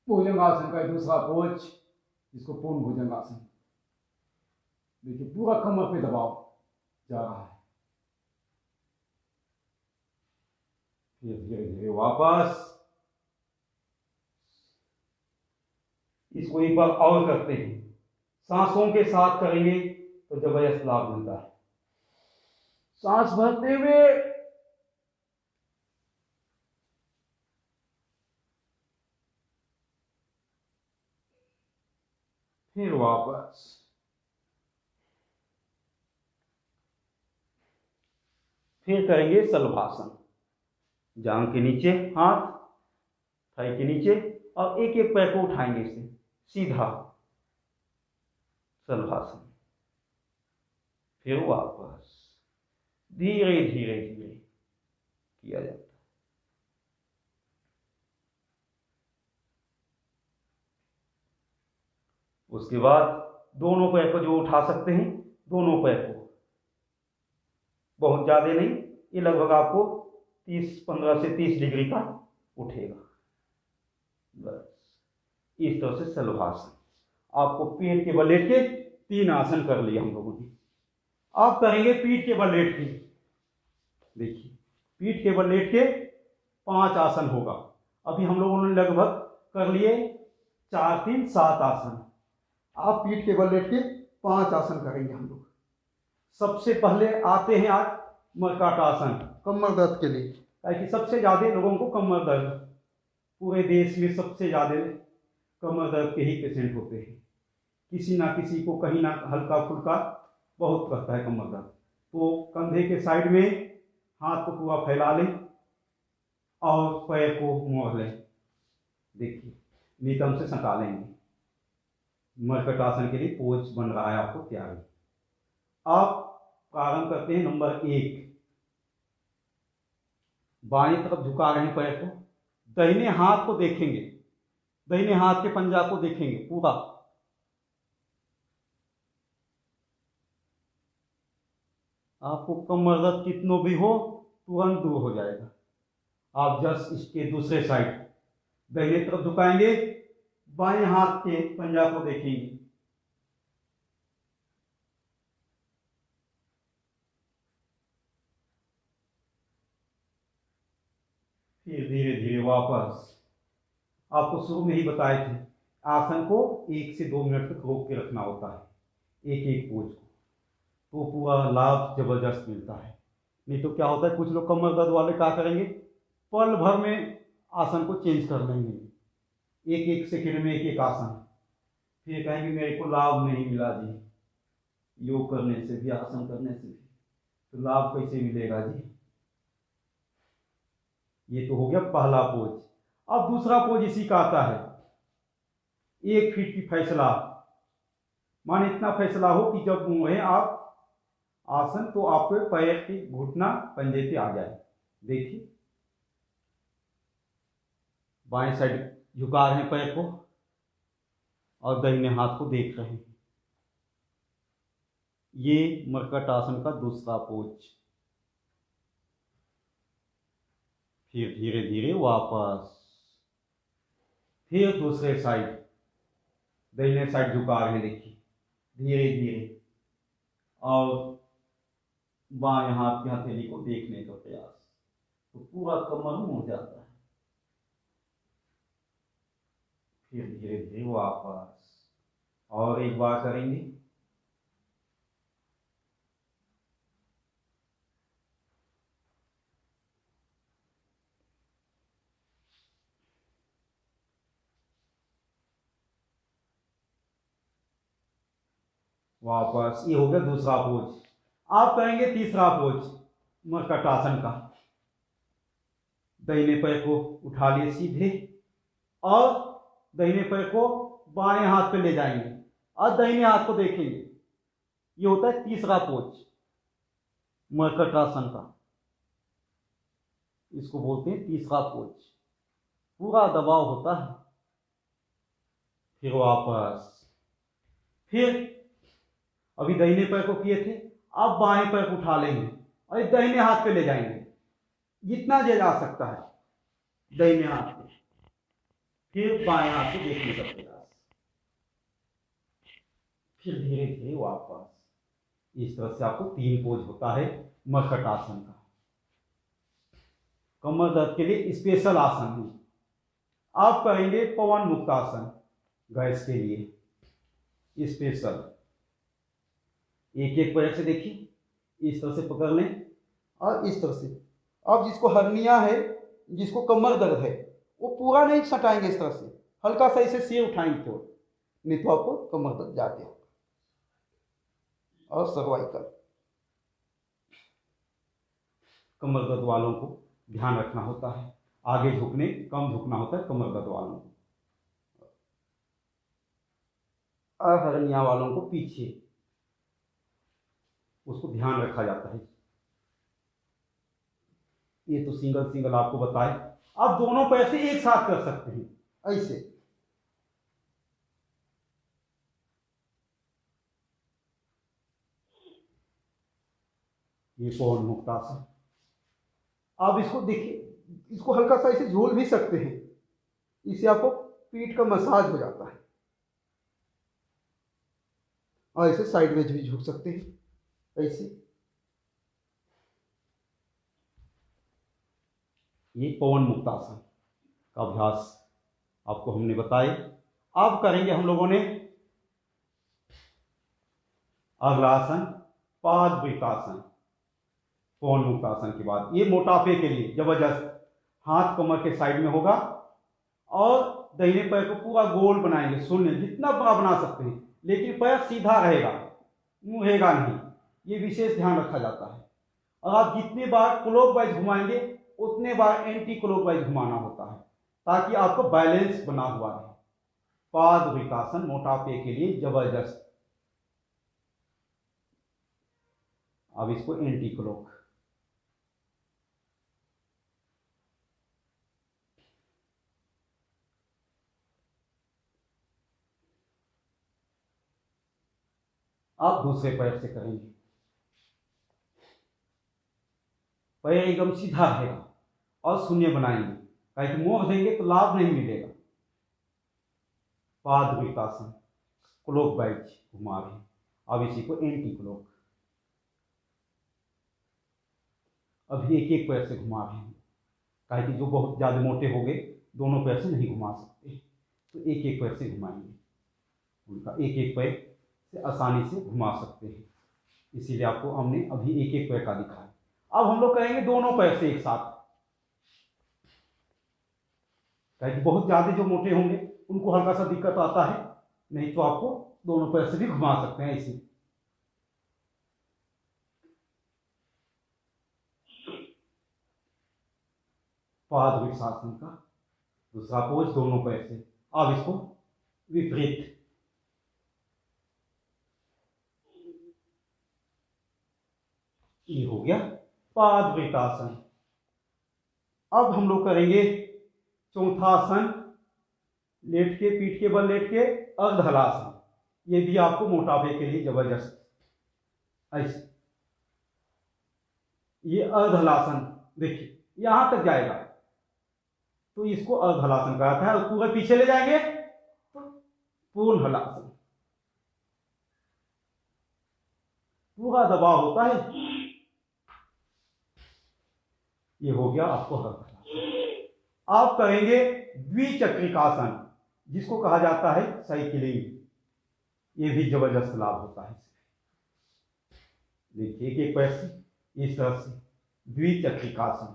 Speaker 3: भुजंगासन का दूसरा पोज जिसको पूर्ण भुजंगासन। देखिए पूरा कमर पे दबाव जा रहा है। फिर धीरे धीरे वापस। इसको एक बार और करते हैं। सांसों के साथ करेंगे तो जबरदस्त लाभ मिलता है। सांस भरते हुए फिर वापस। फिर करेंगे सलभासन। जांघ के नीचे हाथ, थाई के नीचे और एक एक पैर को उठाएंगे इसे सीधा। सलभासन। फिर वापस धीरे धीरे धीरे किया जाता है। उसके बाद दोनों पैर को जो उठा सकते हैं दोनों पैर को, बहुत ज्यादा नहीं, ये लगभग आपको 15 से 30 डिग्री का उठेगा। बस इस तरह से सलभासन। आपको पीठ के बल लेट के 3 आसन कर लिए हम लोगों ने। आप करेंगे पीठ के बल लेट के। देखिए पीठ के बल लेट के 5 आसन होगा। अभी हम लोगों ने लगभग कर लिए 4, 3, 7 आसन। आप पीठ के बल लेट के 5 आसन करेंगे हम लोग। सबसे पहले आते हैं आज मर्काटासन, कमर दर्द के लिए। ताकि सबसे ज्यादा लोगों को कमर दर्द, पूरे देश में सबसे ज्यादा कमर दर्द के ही पेशेंट होते हैं। किसी ना किसी को कहीं ना हल्का फुल्का बहुत करता है कमर दर्द। तो कंधे के साइड में हाथ को पूरा फैला लें और पैर को मोड़ लें। देखिए नितंब से सटा लेंगे। मर्कटासन के लिए पोज बन रहा है आपको तैयारी। आप प्रारंभ करते हैं नंबर 1। बाएं तरफ झुका रहे हैं पैर को। दाहिने हाथ को देखेंगे, दाहिने हाथ के पंजा को देखेंगे पूरा। आपको कमर दर्द कितनों भी हो तुरंत दूर हो जाएगा। आप जस्ट इसके दूसरे साइड दाहिने तरफ झुकाएंगे, बाएं हाथ के पंजा को देखेंगे। फिर धीरे धीरे वापस। आपको शुरू में ही बताए थे आसन को 1 से 2 मिनट तक रोक के रखना होता है एक एक पोज को, तो पूरा लाभ जबरदस्त मिलता है। नहीं तो क्या होता है कुछ लोग कमर दर्द वाले क्या करेंगे, पल भर में आसन को चेंज कर लेंगे, एक एक सेकंड में एक एक आसन। फिर कहेंगे मेरे को लाभ नहीं मिला जी, योग करने से भी आसन करने से भी, तो लाभ कैसे मिलेगा जी। ये तो हो गया पहला पोज। अब दूसरा पोज इसी का आता है 1 फीट की फैसला। मान इतना फैसला हो कि जब मुड़े आप आसन तो आपके पैर की घुटना पंजे पे आ जाए। देखिए बाएं साइड झुका रहे हैं पैर को और दाहिने हाथ को देख रहे हैं। ये मर्कट आसन का दूसरा पोज। फिर धीरे धीरे वापस। फिर दूसरे साइड दाहिने साइड झुका रहे हैं, देखिए धीरे धीरे, और बाएं हाथ की हथेली को देखने का प्रयास, तो पूरा कमर मुड़ जाता है। फिर धीरे धीरे वापस, और एक बार करेंगे। वापस, ये हो गया दूसरा पोज। आप करेंगे तीसरा पोज मरकट आसन का। दाहिने पैर को उठा लिए सीधे और दाहिने पैर को बाएं हाथ पे ले जाएंगे और दाहिने हाथ को देखेंगे। ये होता है तीसरा पोज मरकट आसन का, इसको बोलते हैं तीसरा पोज। पूरा दबाव होता है। फिर वापस, फिर अभी दाहिने पैर को किए थे, अब बाएं पैर को उठा लेंगे और दाहिने हाथ पे ले जाएंगे जितना जा सकता है दाहिने हाथ पे। फिर बाएं हाथ को देखने का प्रयास, फिर धीरे धीरे वापस। इस तरह से आपको 3 पोज होता है मरकट आसन का। कमर दर्द के लिए स्पेशल आसन है। आप करेंगे पवन मुक्त आसन, गैस के लिए स्पेशल। एक एक पैर से देखिए, इस तरह से पकड़ लें और इस तरह से। अब जिसको हर्निया है, जिसको कमर दर्द है, वो पूरा नहीं सटाएंगे, इस तरह से हल्का सा इसे सिर उठाएंगे तो, नहीं तो आपको कमर दर्द जाते हो। और सर्वाइकल, कमर दर्द वालों को ध्यान रखना होता है, आगे झुकने कम झुकना होता है कमर दर्द वालों को, और हर्निया वालों को पीछे, उसको ध्यान रखा जाता है। ये तो सिंगल सिंगल आपको बताए। आप दोनों पैर से एक साथ कर सकते हैं ऐसे। ये पवन मुक्त आसन। आप इसको देखिए, इसको हल्का सा इसे झूल भी सकते हैं, इससे आपको पीठ का मसाज हो जाता है। और इसे साइडवेज भी झुक सकते हैं ऐसे। ये पवन मुक्त आसन का अभ्यास आपको हमने बताए। अब करेंगे हम लोगों ने अगला आसन पादवृत्तासन। पवन मुक्त आसन के बाद ये मोटापे के लिए जबरदस्त, हाथ कमर के साइड में होगा और दाहिने पैर को पूरा गोल बनाएंगे, शून्य जितना बड़ा बना सकते हैं, लेकिन पैर सीधा रहेगा, मुड़ेगा नहीं। ये विशेष ध्यान रखा जाता है। और आप जितने बार क्लॉकवाइज घुमाएंगे उतने बार एंटी क्लॉकवाइज घुमाना होता है, ताकि आपको बैलेंस बना हुआ रहे। पादवृत्तासन मोटापे के लिए जबरदस्त। अब इसको एंटी क्लॉक, आप दूसरे पैर से करेंगे। पैर एकदम सीधा रहेगा और शून्य बनाएंगे, ताकि मोड़ देंगे तो लाभ नहीं मिलेगा। पादवृत्तासन क्लॉकवाइज घुमा रहे हैं। अब इसी को एंटी क्लॉक। अभी एक एक पैर से घुमा रहे हैं, ताकि जो बहुत ज्यादा मोटे हो गए दोनों पैर से नहीं घुमा सकते, तो एक एक पैर से घुमाएंगे। उनका एक एक पैर से आसानी से घुमा सकते हैं, इसीलिए आपको हमने अभी एक एक पैर का दिखाया। अब हम लोग करेंगे दोनों पैर से एक साथ, ताकि बहुत ज्यादा जो मोटे होंगे उनको हल्का सा दिक्कत आता है, नहीं तो आपको दोनों पैर से भी घुमा सकते हैं ऐसे। पादवृत्तासन का दूसरा पोज दोनों पैर से। अब इसको विपरीत, ये हो गया पादवृत्तासन। अब हम लोग करेंगे चौथा आसन, लेट के, पीठ के बल लेट के, अर्धहलासन। ये भी आपको मोटापे के लिए जबरदस्त ऐसे। ये अर्धहलासन देखिए यहां तक जाएगा, तो इसको अर्धहलासन कहा था। और पूरे पीछे ले जाएंगे तो पूर्ण हलासन, पूरा दबाव होता है ये हो गया आपको हर्कलासन। आप करेंगे द्विचक्रिकासन, जिसको कहा जाता है साइकिलिंग। ये भी जबरदस्त लाभ होता है इसमें। देखिए एक पैर से इस तरह से द्विचक्रिकासन,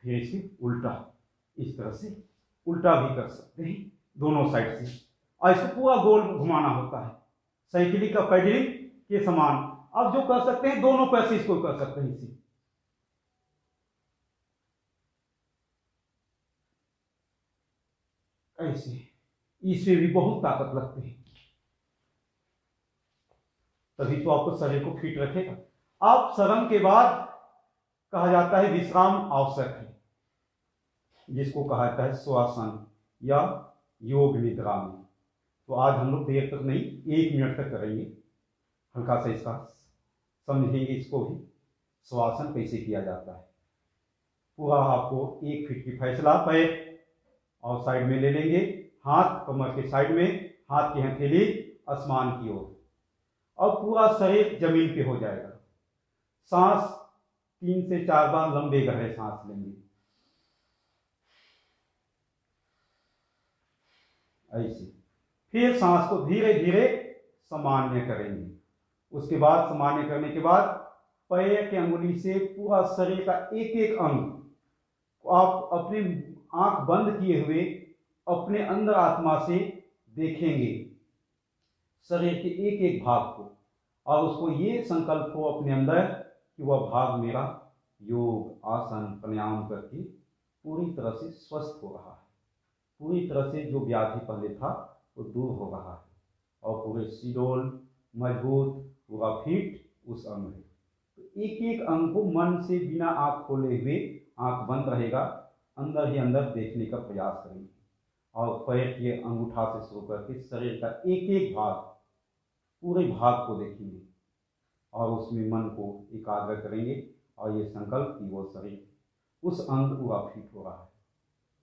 Speaker 3: फिर इसे उल्टा इस तरह से उल्टा भी कर सकते हैं दोनों साइड से, और इसको पूरा गोल घुमाना होता है साइकिलिंग का पेडलिंग के समान। आप जो कर सकते हैं दोनों पैर से इसको कर सकते हैं इसे। ऐसे इससे भी बहुत ताकत लगती है, तभी तो आपको शरीर को फिट रखेगा। आप श्रम के बाद कहा जाता है विश्राम आवश्यक है, जिसको कहा जाता है श्वासन या योग निद्रा में। तो आज हम लोग देर तक नहीं, 1 मिनट तक करेंगे, हल्का सा इसका समझेंगे इसको भी, श्वासन कैसे किया जाता है। पूरा आपको 1 फीट की फैसला पैर और साइड में ले लेंगे, हाथ कमर के साइड में, हाथ की हथेली आसमान की ओर, और पूरा शरीर जमीन पे हो जाएगा। सांस 3 से 4 बार लंबे गहरे सांस लेंगे, ऐसे। फिर सांस को धीरे धीरे सामान्य करेंगे। उसके बाद सामान्य करने के बाद पैर की अंगुली से पूरा शरीर का एक एक अंग को आप अपने आंख बंद किए हुए अपने अंदर आत्मा से देखेंगे, शरीर के एक एक भाग को, और उसको ये संकल्प हो अपने अंदर कि वह भाग मेरा योग आसन प्राणायाम करके पूरी तरह से स्वस्थ हो रहा है, पूरी तरह से जो व्याधि पहले था वो दूर हो रहा है, और पूरे शिडोल मजबूत पूरा फिट उस अंग है। तो एक एक अंग को मन से बिना आंख खोले हुए, आंख बंद रहेगा, अंदर ही अंदर देखने का प्रयास करेंगे, और पैर के अंगूठा से शुरू करके शरीर का एक एक भाग, पूरे भाग को देखेंगे, और उसमें मन को एकाग्र करेंगे, और ये संकल्प कि वो शरीर उस अंग पूरा फिट हो रहा है।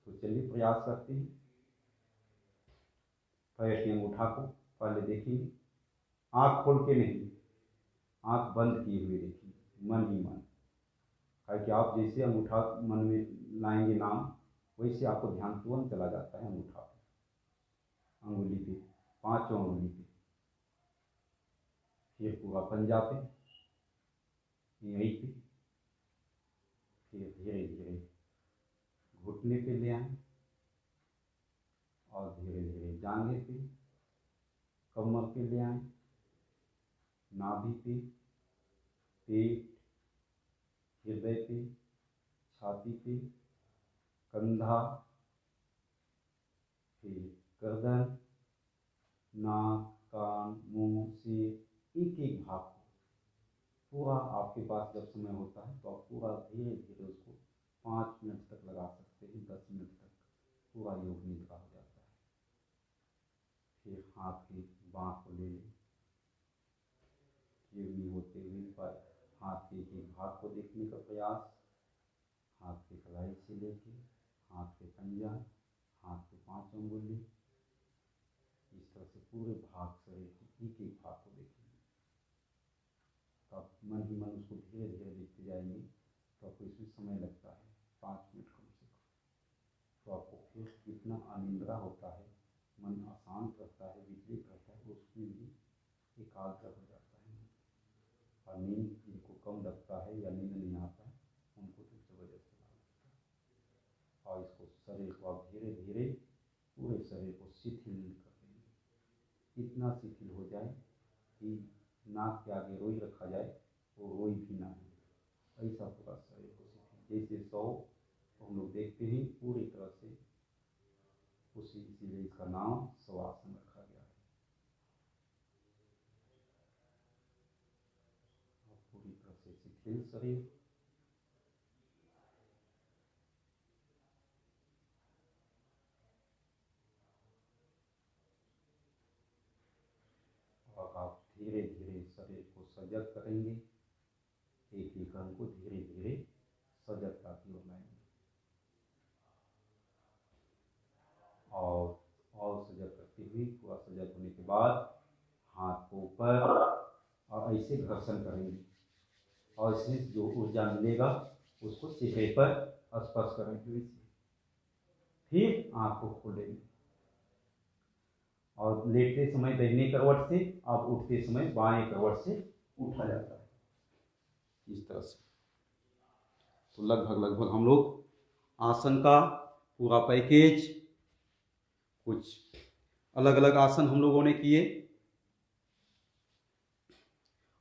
Speaker 3: तो चलिए प्रयास करते हैं। पैर के अंगूठा को पहले देखेंगे, आंख खोल के नहीं, आंख बंद किए हुए देखेंगे, मन ही मन। कि आप जैसे अंगूठा मन में लाएंगे नाम, वैसे आपको ध्यान तुरंत चला जाता है अंगूठा पे, अंगुली पे, 5 अंगुली पे, फिर पूरा पंजा पे, यहीं पे, फिर धीरे धीरे घुटने पे ले आए, और धीरे धीरे जांघे पे, कमर पे ले आए, नाभि पे, पेट, हृदय पे, छाती पे, कंधा, फिर गर्दन, नाक, कान, मुंह से एक एक भाग को पूरा, आपके पास जब समय होता है तो आप पूरा धीरे धीरे उसको 5 मिनट तक लगा सकते हैं, 10 मिनट तक पूरा योग निद्रा हो जाता है। फिर हाथ की बाँह को ले लें, यूं होते हुए पर हाथ के एक भाग को देखने का प्रयास, हाथ के कलाई से लेके हाथ के पंजा, हाथ के 5 अंगुली, इस तरह से पूरे भाग शरीर के एक एक भाग को देखेंगे। तो आप मन ही मन उसको धीरे धीरे देखते जाएंगे, तो आपको इसमें समय लगता है 5 मिनट कम से कम। तो आपको फिर कितना अनिंद्रा होता है, मन अशांत रहता है, विचलित रहता है, उसमें भी एकाग्र हो जाता है। और नींद जिनको कम लगता है या नींद नहीं आता है, उनको तो जबरदस्त लगता है। और इसको शरीर को आप धीरे धीरे पूरे शरीर को शिथिल कर देंगे, इतना शिथिल हो जाए कि नाक के आगे रोई रखा जाए वो रोई भी ना हो, ऐसा पूरा शरीर को शिथिल, जैसे 100 हम लोग देखते हैं पूरी तरह से, उसी इसीलिए इसका नाम शवासन रखा गया है। पूरी तरह से शिथिल शरीर, और आप धीरे धीरे शरीर को सजग करेंगे, एक एक अंग को धीरे धीरे सजगता की ओर लाएंगे, और सजग करते हुए पूरा सजग होने के बाद हाथ को ऊपर और ऐसे घर्षण करेंगे, और इसमें जो ऊर्जा मिलेगा उसको चेहरे पर स्पर्श करेंगे। फिर आँख को खोलेंगे और लेटते समय दाहिने करवट से, अब उठते समय बाएं करवट से उठा जाता है
Speaker 1: इस तरह से। तो लगभग हम लोग आसन का पूरा पैकेज, कुछ अलग अलग आसन हम लोगों ने किए।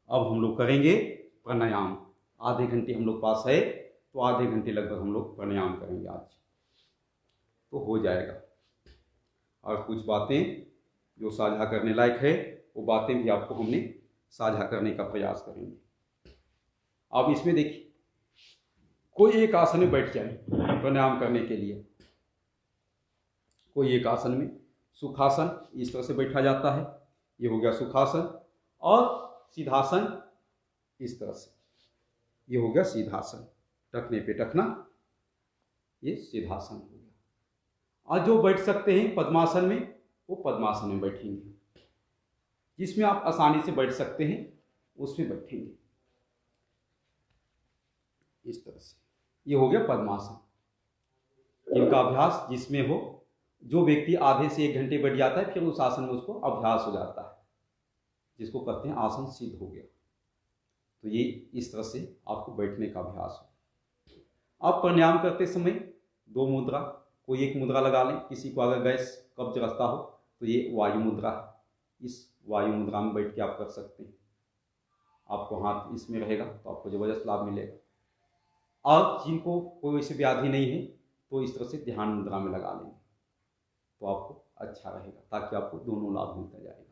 Speaker 1: अब हम लोग करेंगे प्राणायाम। आधे घंटे हम लोग पास है, तो आधे घंटे लगभग हम लोग प्राणायाम करेंगे आज, तो हो जाएगा। और कुछ बातें जो साझा करने लायक है वो बातें भी आपको हमने साझा करने का प्रयास करेंगे। अब इसमें देखिए, कोई एक आसन में बैठ जाए प्राणायाम करने के लिए। कोई एक आसन में, सुखासन इस तरह से बैठा जाता है, ये हो गया सुखासन। और सीधासन इस तरह से, ये हो गया सीधासन, टखने पे टखना, ये सीधासन हो गया। और जो बैठ सकते हैं पद्मासन में, वो पद्मासन में बैठेंगे। जिसमें आप आसानी से बैठ सकते हैं उसमें बैठेंगे इस तरह से। ये हो गया पद्मासन। इनका अभ्यास जिसमें हो, जो व्यक्ति आधे से 1 घंटे बैठ जाता है फिर उस आसन में उसको अभ्यास हो जाता है, जिसको कहते हैं आसन सिद्ध हो गया। तो ये इस तरह से आपको बैठने का अभ्यास हो। आप प्राणायाम करते समय 2 मुद्रा, कोई एक मुद्रा लगा लें। किसी को अगर गैस कब्ज रहता हो तो ये वायु मुद्रा है। इस वायु मुद्रा में बैठ के आप कर सकते हैं। आपको हाथ इसमें रहेगा तो आपको जबरदस्त लाभ मिलेगा। और जिनको कोई वैसे व्याधि नहीं है तो इस तरह से ध्यान मुद्रा में लगा लेंगे तो आपको अच्छा रहेगा, ताकि आपको दोनों लाभ मिलता जाएगा।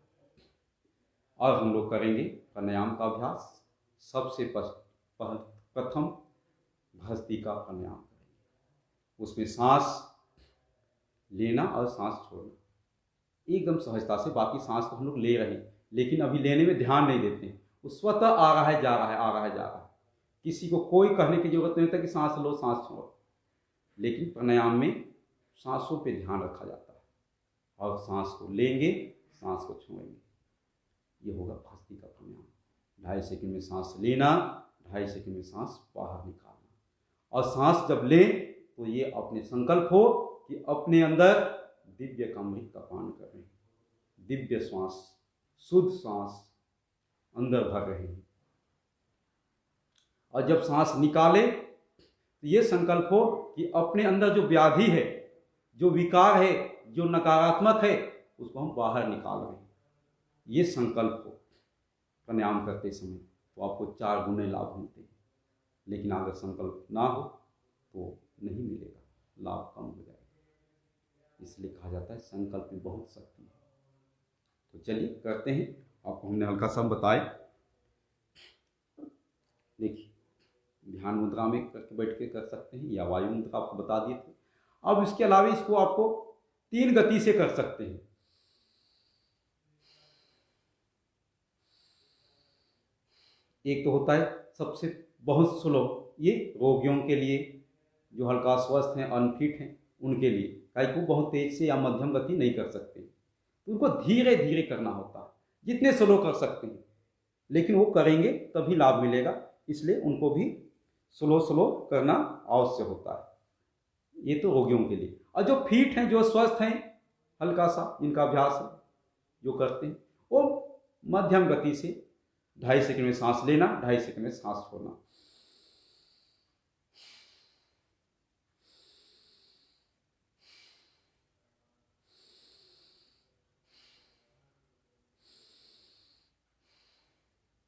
Speaker 1: और हम लोग करेंगे प्राणायाम का अभ्यास। सबसे प्रथम भस्त्रिका प्राणायाम करेंगे। उसमें सांस लेना और सांस छोड़ना एकदम सहजता से। बाकी सांस तो हम लोग ले रहे हैं, लेकिन अभी लेने में ध्यान नहीं देते हैं। वो स्वतः आ रहा है, जा रहा है, आ रहा है, जा रहा है। किसी को कोई कहने की जरूरत नहीं होता कि सांस लो, सांस छोड़ो। लेकिन प्राणायाम में सांसों पे ध्यान रखा जाता है, और सांस को लेंगे, सांस को छोड़ेंगे। ये होगा भस्त्रिका प्राणायाम। 2.5 सेकंड में सांस लेना, 2.5 सेकंड में सांस बाहर निकालना। और सांस जब ले तो ये अपने संकल्प हो कि अपने अंदर दिव्य का अमृत का पान कर रहे हैं। दिव्य श्वास, शुद्ध सांस अंदर भर रहे हैं। और जब सांस निकाले तो ये संकल्प हो कि अपने अंदर जो व्याधि है, जो विकार है, जो नकारात्मक है, उसको हम बाहर निकाल रहे हैं। ये संकल्प हो प्राणायाम करते समय, तो आपको 4 गुने लाभ मिलते हैं। लेकिन अगर संकल्प ना हो तो नहीं मिलेगा, लाभ कम हो जाएगा। इसलिए कहा जाता है संकल्प में बहुत शक्ति है। तो चलिए करते हैं। आपको हमने हल्का सा बताए। देखिए, ध्यान मुद्रा में करके बैठ के कर सकते हैं, या वायु मुद्रा आपको बता दिए थे। अब इसके अलावा इसको आपको 3 गति से कर सकते हैं। एक तो होता है सबसे बहुत स्लो, ये रोगियों के लिए, जो हल्का स्वस्थ हैं, अनफिट हैं, उनके लिए। कई को बहुत तेज से या मध्यम गति नहीं कर सकते, तो उनको धीरे धीरे करना होता है। जितने स्लो कर सकते हैं, लेकिन वो करेंगे तभी लाभ मिलेगा। इसलिए उनको भी स्लो करना आवश्यक होता है। ये तो रोगियों के लिए। और जो फिट हैं, जो स्वस्थ हैं, हल्का सा जिनका अभ्यास है, जो करते हैं, वो मध्यम गति से 2.5 सेकंड में सांस लेना, 2.5 सेकंड में सांस छोड़ना।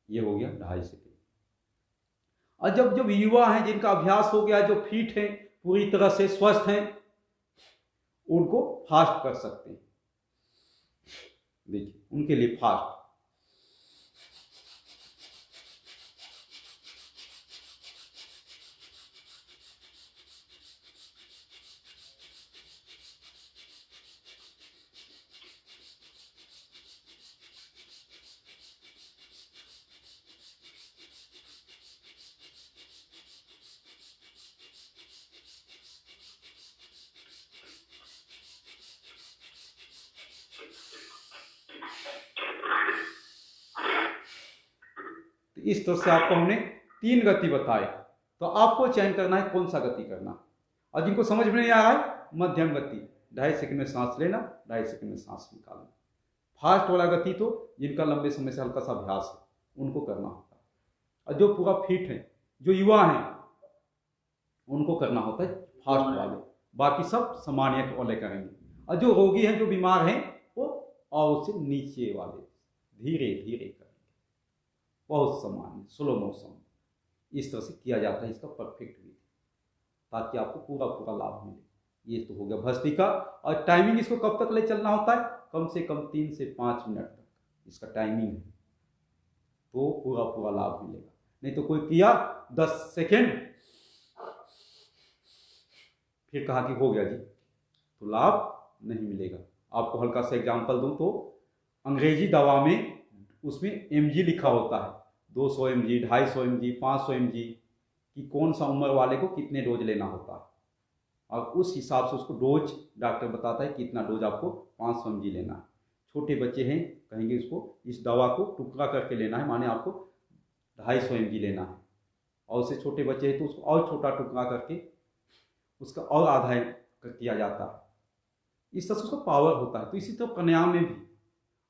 Speaker 1: ये हो गया 2.5 सेकंड। और जब युवा हैं, जिनका अभ्यास हो गया, जो फिट हैं, पूरी तरह से स्वस्थ हैं, उनको फास्ट कर सकते हैं। देखिए, उनके लिए फास्ट। इस तरह से आपको हमने 3 गति बताए, तो आपको चयन करना है कौन सा गति करना। और जिनको समझ में नहीं आ रहा है, मध्यम गति 2.5 सेकंड में सांस लेना, 2.5 सेकंड में सांस निकालना। फास्ट वाला गति तो जिनका लंबे समय से हल्का सा अभ्यास है उनको करना होता है, और जो पूरा फिट है, जो युवा हैं, उनको करना होता है फास्ट वाले, बाकी सब सामान्य वाले करेंगे। और जो रोगी हैं, जो बीमार हैं, वो और उससे नीचे वाले धीरे धीरे करेंगे, बहुत सामान्य स्लो मोशन। इस तरह से किया जाता है इसका परफेक्ट विधि, ताकि आपको पूरा पूरा लाभ मिले। ये तो हो गया भस्त्रिका। और टाइमिंग इसको कब तक ले चलना होता है, कम से कम 3 से 5 मिनट तक इसका टाइमिंग है, तो पूरा पूरा लाभ मिलेगा। नहीं तो कोई किया 10 सेकेंड फिर कहा कि हो गया जी, तो लाभ नहीं मिलेगा। आपको हल्का सा एग्जांपल दूं तो अंग्रेजी दवा में उसमें mg लिखा होता है, 200 mg, 250 mg, 500 mg कि कौन सा उम्र वाले को कितने डोज लेना होता है, और उस हिसाब से उसको डोज डॉक्टर बताता है कितना डोज आपको 500 mg लेना है। छोटे बच्चे हैं, कहेंगे उसको इस दवा को टुकड़ा करके लेना है, माने आपको 250 mg लेना है। और उससे छोटे बच्चे हैं तो उसको और छोटा टुकड़ा करके उसका और आधा किया जाता है। इस तरह से उसका पावर होता है। तो इसी तरह प्राणायाम में भी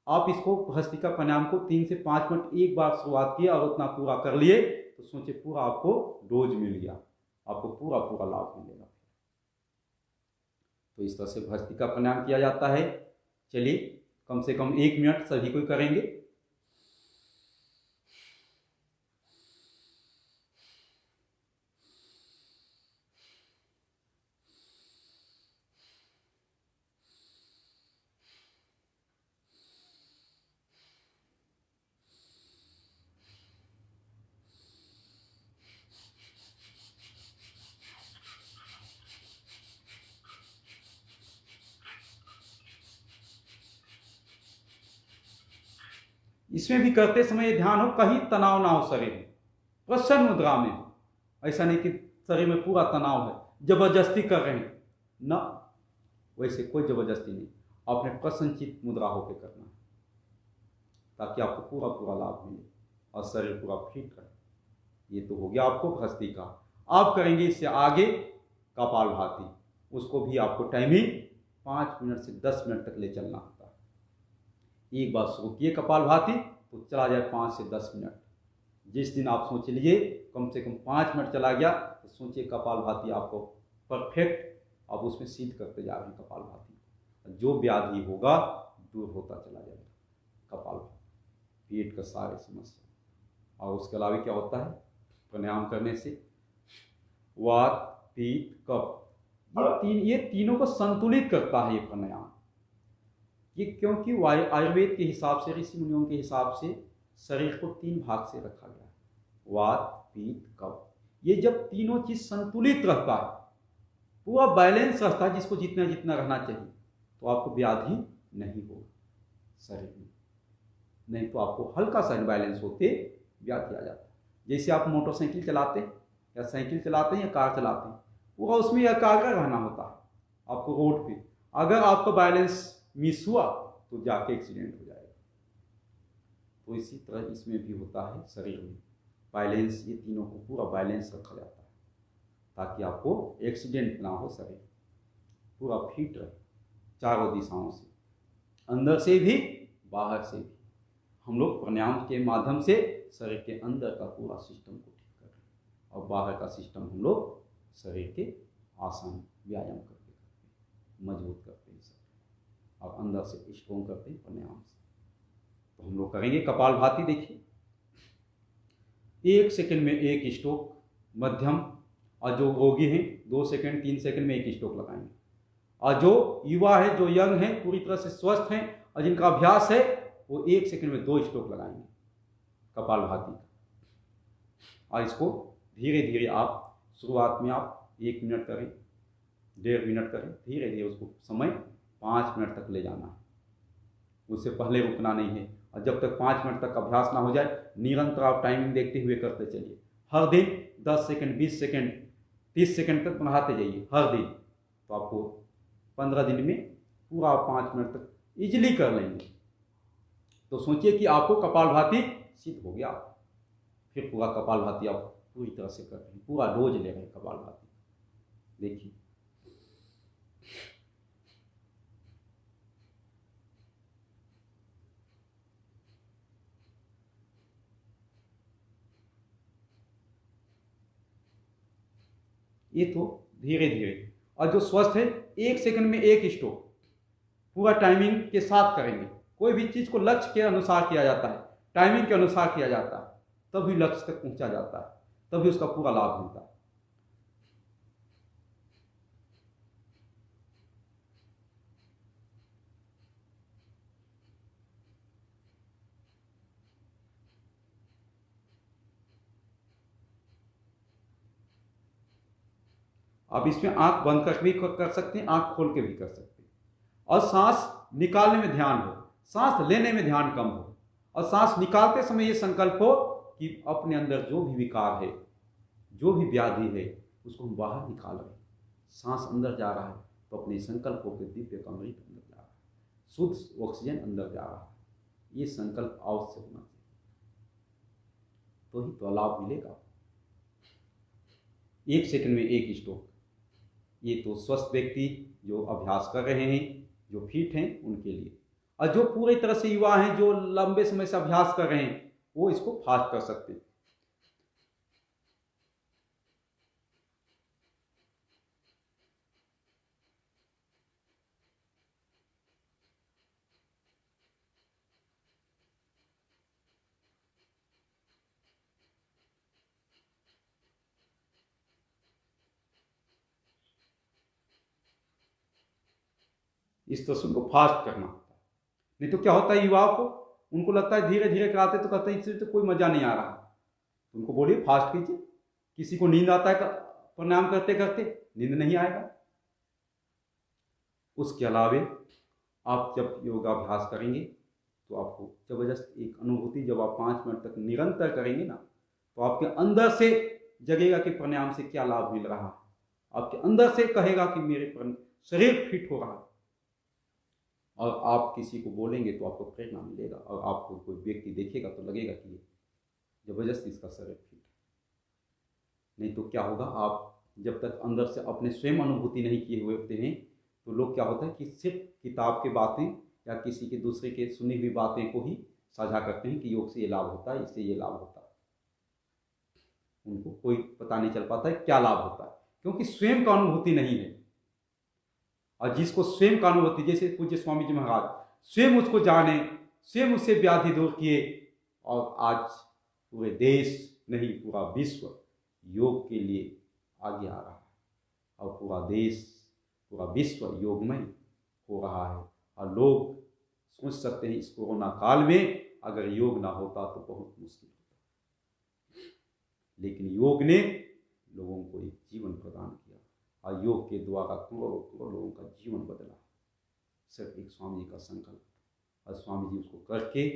Speaker 1: आप इसको भस्त्रिका प्राणायाम को 3 से 5 मिनट एक बार शुरुआत किया और उतना पूरा कर लिए, तो सोचिए पूरा आपको डोज मिल गया, आपको पूरा पूरा लाभ मिलेगा। तो इस तरह से भस्त्रिका प्राणायाम किया जाता है। चलिए कम से कम 1 मिनट सभी कोई करेंगे। इसमें भी करते समय ध्यान हो कहीं तनाव ना हो शरीर में, प्रसन्न मुद्रा में हो। ऐसा नहीं कि शरीर में पूरा तनाव है, जबरदस्ती कर रहे हैं ना, वैसे कोई जबरदस्ती नहीं, आपने प्रसन्नचित मुद्रा होकर करना है, ताकि आपको पूरा पूरा लाभ मिले और शरीर पूरा फिट रहे। ये तो हो गया आपको भस्त्रिका। आप करेंगे इससे आगे कपालभाति, उसको भी आपको टाइमिंग 5 मिनट से 10 मिनट तक ले चलना होता है। एक बार शुरू किए कपालभाति तो चला जाए 5 से 10 मिनट। जिस दिन आप सोच लीजिए कम से कम 5 मिनट चला गया, तो सोचिए कपालभाति आपको परफेक्ट, आप उसमें सिद्ध करते जा रहे हैं कपालभाति। जो व्याधि होगा दूर होता चला जाएगा कपालभाति, पेट का सारे समस्या। और उसके अलावा क्या होता है, प्राणायाम करने से वात, पित्त, कफ, ये तीनों को संतुलित करता है ये प्राणायाम। ये क्योंकि आयुर्वेद के हिसाब से, ऋषि मुनियों के हिसाब से शरीर को 3 भाग से रखा गया है, वात, पित्त, कफ। ये जब तीनों चीज संतुलित रहता है, पूरा बैलेंस रहता है, जिसको जितना जितना रहना चाहिए, तो आपको व्याधि नहीं होगा शरीर में। नहीं तो आपको हल्का सा इनबैलेंस होते व्याधि आ जाता है। जैसे आप मोटरसाइकिल चलाते या साइकिल चलाते हैं या कार चलाते हैं, पूरा उसमें एकाग्र रहना होता है आपको रोड पे। अगर आपका बैलेंस मिस हुआ तो जाके एक्सीडेंट हो जाएगा। तो इसी तरह इसमें भी होता है शरीर में बैलेंस, ये तीनों को पूरा बैलेंस रखा जाता है ताकि आपको एक्सीडेंट ना हो, शरीर पूरा फिट रहे चारों दिशाओं से, अंदर से भी बाहर से भी। हम लोग प्राणायाम के माध्यम से शरीर के अंदर का पूरा सिस्टम को ठीक कर रहे हैं, और बाहर का सिस्टम हम लोग शरीर के आसन व्यायाम करके मजबूत करते हैं शरीर, और अंदर से स्ट्रॉन्ग करते हैं प्राणायाम से। तो हम लोग करेंगे कपालभाति। देखिए 1 सेकंड में 1 स्ट्रोक मध्यम, और जो रोगी हैं 2 सेकंड 3 सेकंड में 1 स्ट्रोक लगाएंगे। और जो युवा है, जो यंग है, पूरी तरह से स्वस्थ हैं और जिनका अभ्यास है, वो 1 सेकंड में 2 स्ट्रोक लगाएंगे कपालभाति का। और इसको धीरे धीरे आप शुरुआत में आप 1 मिनट करें, 1.5 मिनट करें, धीरे धीरे उसको समय 5 मिनट तक ले जाना है, उससे पहले रुकना नहीं है। और जब तक 5 मिनट तक अभ्यास ना हो जाए, निरंतर आप टाइमिंग देखते हुए करते चलिए। हर दिन 10 सेकंड, 20 सेकंड, 30 सेकंड तक बढ़ाते जाइए हर दिन। तो आपको 15 दिन में पूरा 5 मिनट तक इजीली कर लेंगे। तो सोचिए कि आपको कपालभाति सिद्ध हो गया, फिर पूरा कपालभाति आप पूरी तरह से कर रहे हैं, पूरा डोज ले रहे हैं कपालभाति। देखिए ये तो धीरे धीरे, और जो स्वस्थ है 1 सेकंड में 1 स्ट्रोक पूरा टाइमिंग के साथ करेंगे। कोई भी चीज़ को लक्ष्य के अनुसार किया जाता है, टाइमिंग के अनुसार किया जाता है, तभी लक्ष्य तक पहुंचा जाता है, तभी उसका पूरा लाभ मिलता है। आप इसमें आंख बंद कर भी कर सकते हैं, आंख खोल के भी कर सकते हैं, और सांस निकालने में ध्यान हो, सांस लेने में ध्यान कम हो, और सांस निकालते समय ये संकल्प हो कि अपने अंदर जो भी विकार है, जो भी व्याधि है, उसको हम बाहर निकाल रहे हैं। सांस अंदर जा रहा है तो अपने संकल्प को दिव्य अमृत अंदर जा रहा है, शुद्ध ऑक्सीजन अंदर जा रहा है। ये संकल्प अवश्य होना चाहिए, तो ही तो लाभ मिलेगा। 1 सेकंड में 1 स्ट्रोक, ये तो स्वस्थ व्यक्ति जो अभ्यास कर रहे हैं, जो फिट हैं उनके लिए, और जो पूरी तरह से युवा हैं, जो लंबे समय से अभ्यास कर रहे हैं, वो इसको फास्ट कर सकते हैं। इस तरह से उनको फास्ट करना होता है। नहीं तो क्या होता है, युवाओं को उनको लगता है धीरे धीरे कराते तो कहते हैं इससे तो कोई मजा नहीं आ रहा, तो उनको बोलिए फास्ट कीजिए। किसी को नींद आता है प्राणायाम करते करते, नींद नहीं आएगा। उसके अलावे आप जब योगाभ्यास करेंगे तो आपको जबरदस्त एक अनुभूति, जब आप 5 मिनट तक निरंतर करेंगे ना, तो आपके अंदर से जगेगा कि प्राणायाम से क्या लाभ मिल रहा है। आपके अंदर से कहेगा कि मेरे शरीर फिट हो रहा है, और आप किसी को बोलेंगे तो आपको प्रेरणा मिलेगा, और आपको कोई व्यक्ति देखेगा तो लगेगा कि ये जबरदस्त इसका शरीर फिट है। नहीं तो क्या होगा, आप जब तक अंदर से अपने स्वयं अनुभूति नहीं किए हुए होते हैं, तो लोग क्या होता है कि सिर्फ किताब के बातें या किसी के दूसरे के सुनी हुई बातें को ही साझा करते हैं कि योग से ये लाभ होता है, इससे ये लाभ होता है। उनको कोई पता नहीं चल पाता है क्या लाभ होता है, क्योंकि स्वयं का अनुभूति नहीं है। और जिसको स्वयं का अनुभूति, जैसे पूज्य स्वामी जी महाराज स्वयं उसको जाने, स्वयं उससे व्याधि दूर किए, और आज पूरे देश नहीं पूरा विश्व योग के लिए आगे आ रहा है, और पूरा देश पूरा विश्व योगमय हो रहा है। और लोग सोच सकते हैं इस कोरोना काल में अगर योग ना होता तो बहुत मुश्किल होता, लेकिन योग ने लोगों को एक जीवन प्रदान किया, और योग के द्वारा करोड़ों करोड़ लोगों का जीवन बदला। सिर्फ एक स्वामी जी का संकल्प, और स्वामी जी उसको करके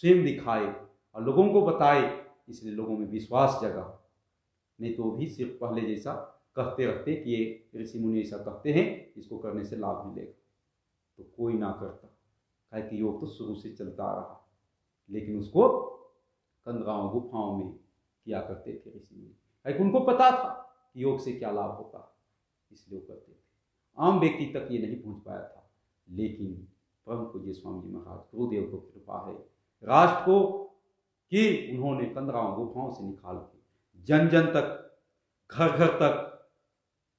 Speaker 1: स्वयं दिखाए और लोगों को बताए, इसलिए लोगों में विश्वास जगा। नहीं तो भी सिर्फ पहले जैसा कहते रहते कि ये ऋषि मुनि ऐसा कहते हैं, इसको करने से लाभ मिलेगा, तो कोई ना करता। काहे कि योग तो शुरू से चलता आ रहा, लेकिन उसको कंदराओं गुफाओं में किया करते थे ऋषि मुनि, काहे कि उनको पता था कि योग से क्या लाभ होता है, इसलिए वो करते थे। आम व्यक्ति तक ये नहीं पहुंच पाया था, लेकिन परम पूज्य स्वामी जी महाराज गुरुदेव को कृपा है राष्ट्र को कि उन्होंने कंदराओं गुफाओं से निकाल के जन जन तक, घर घर तक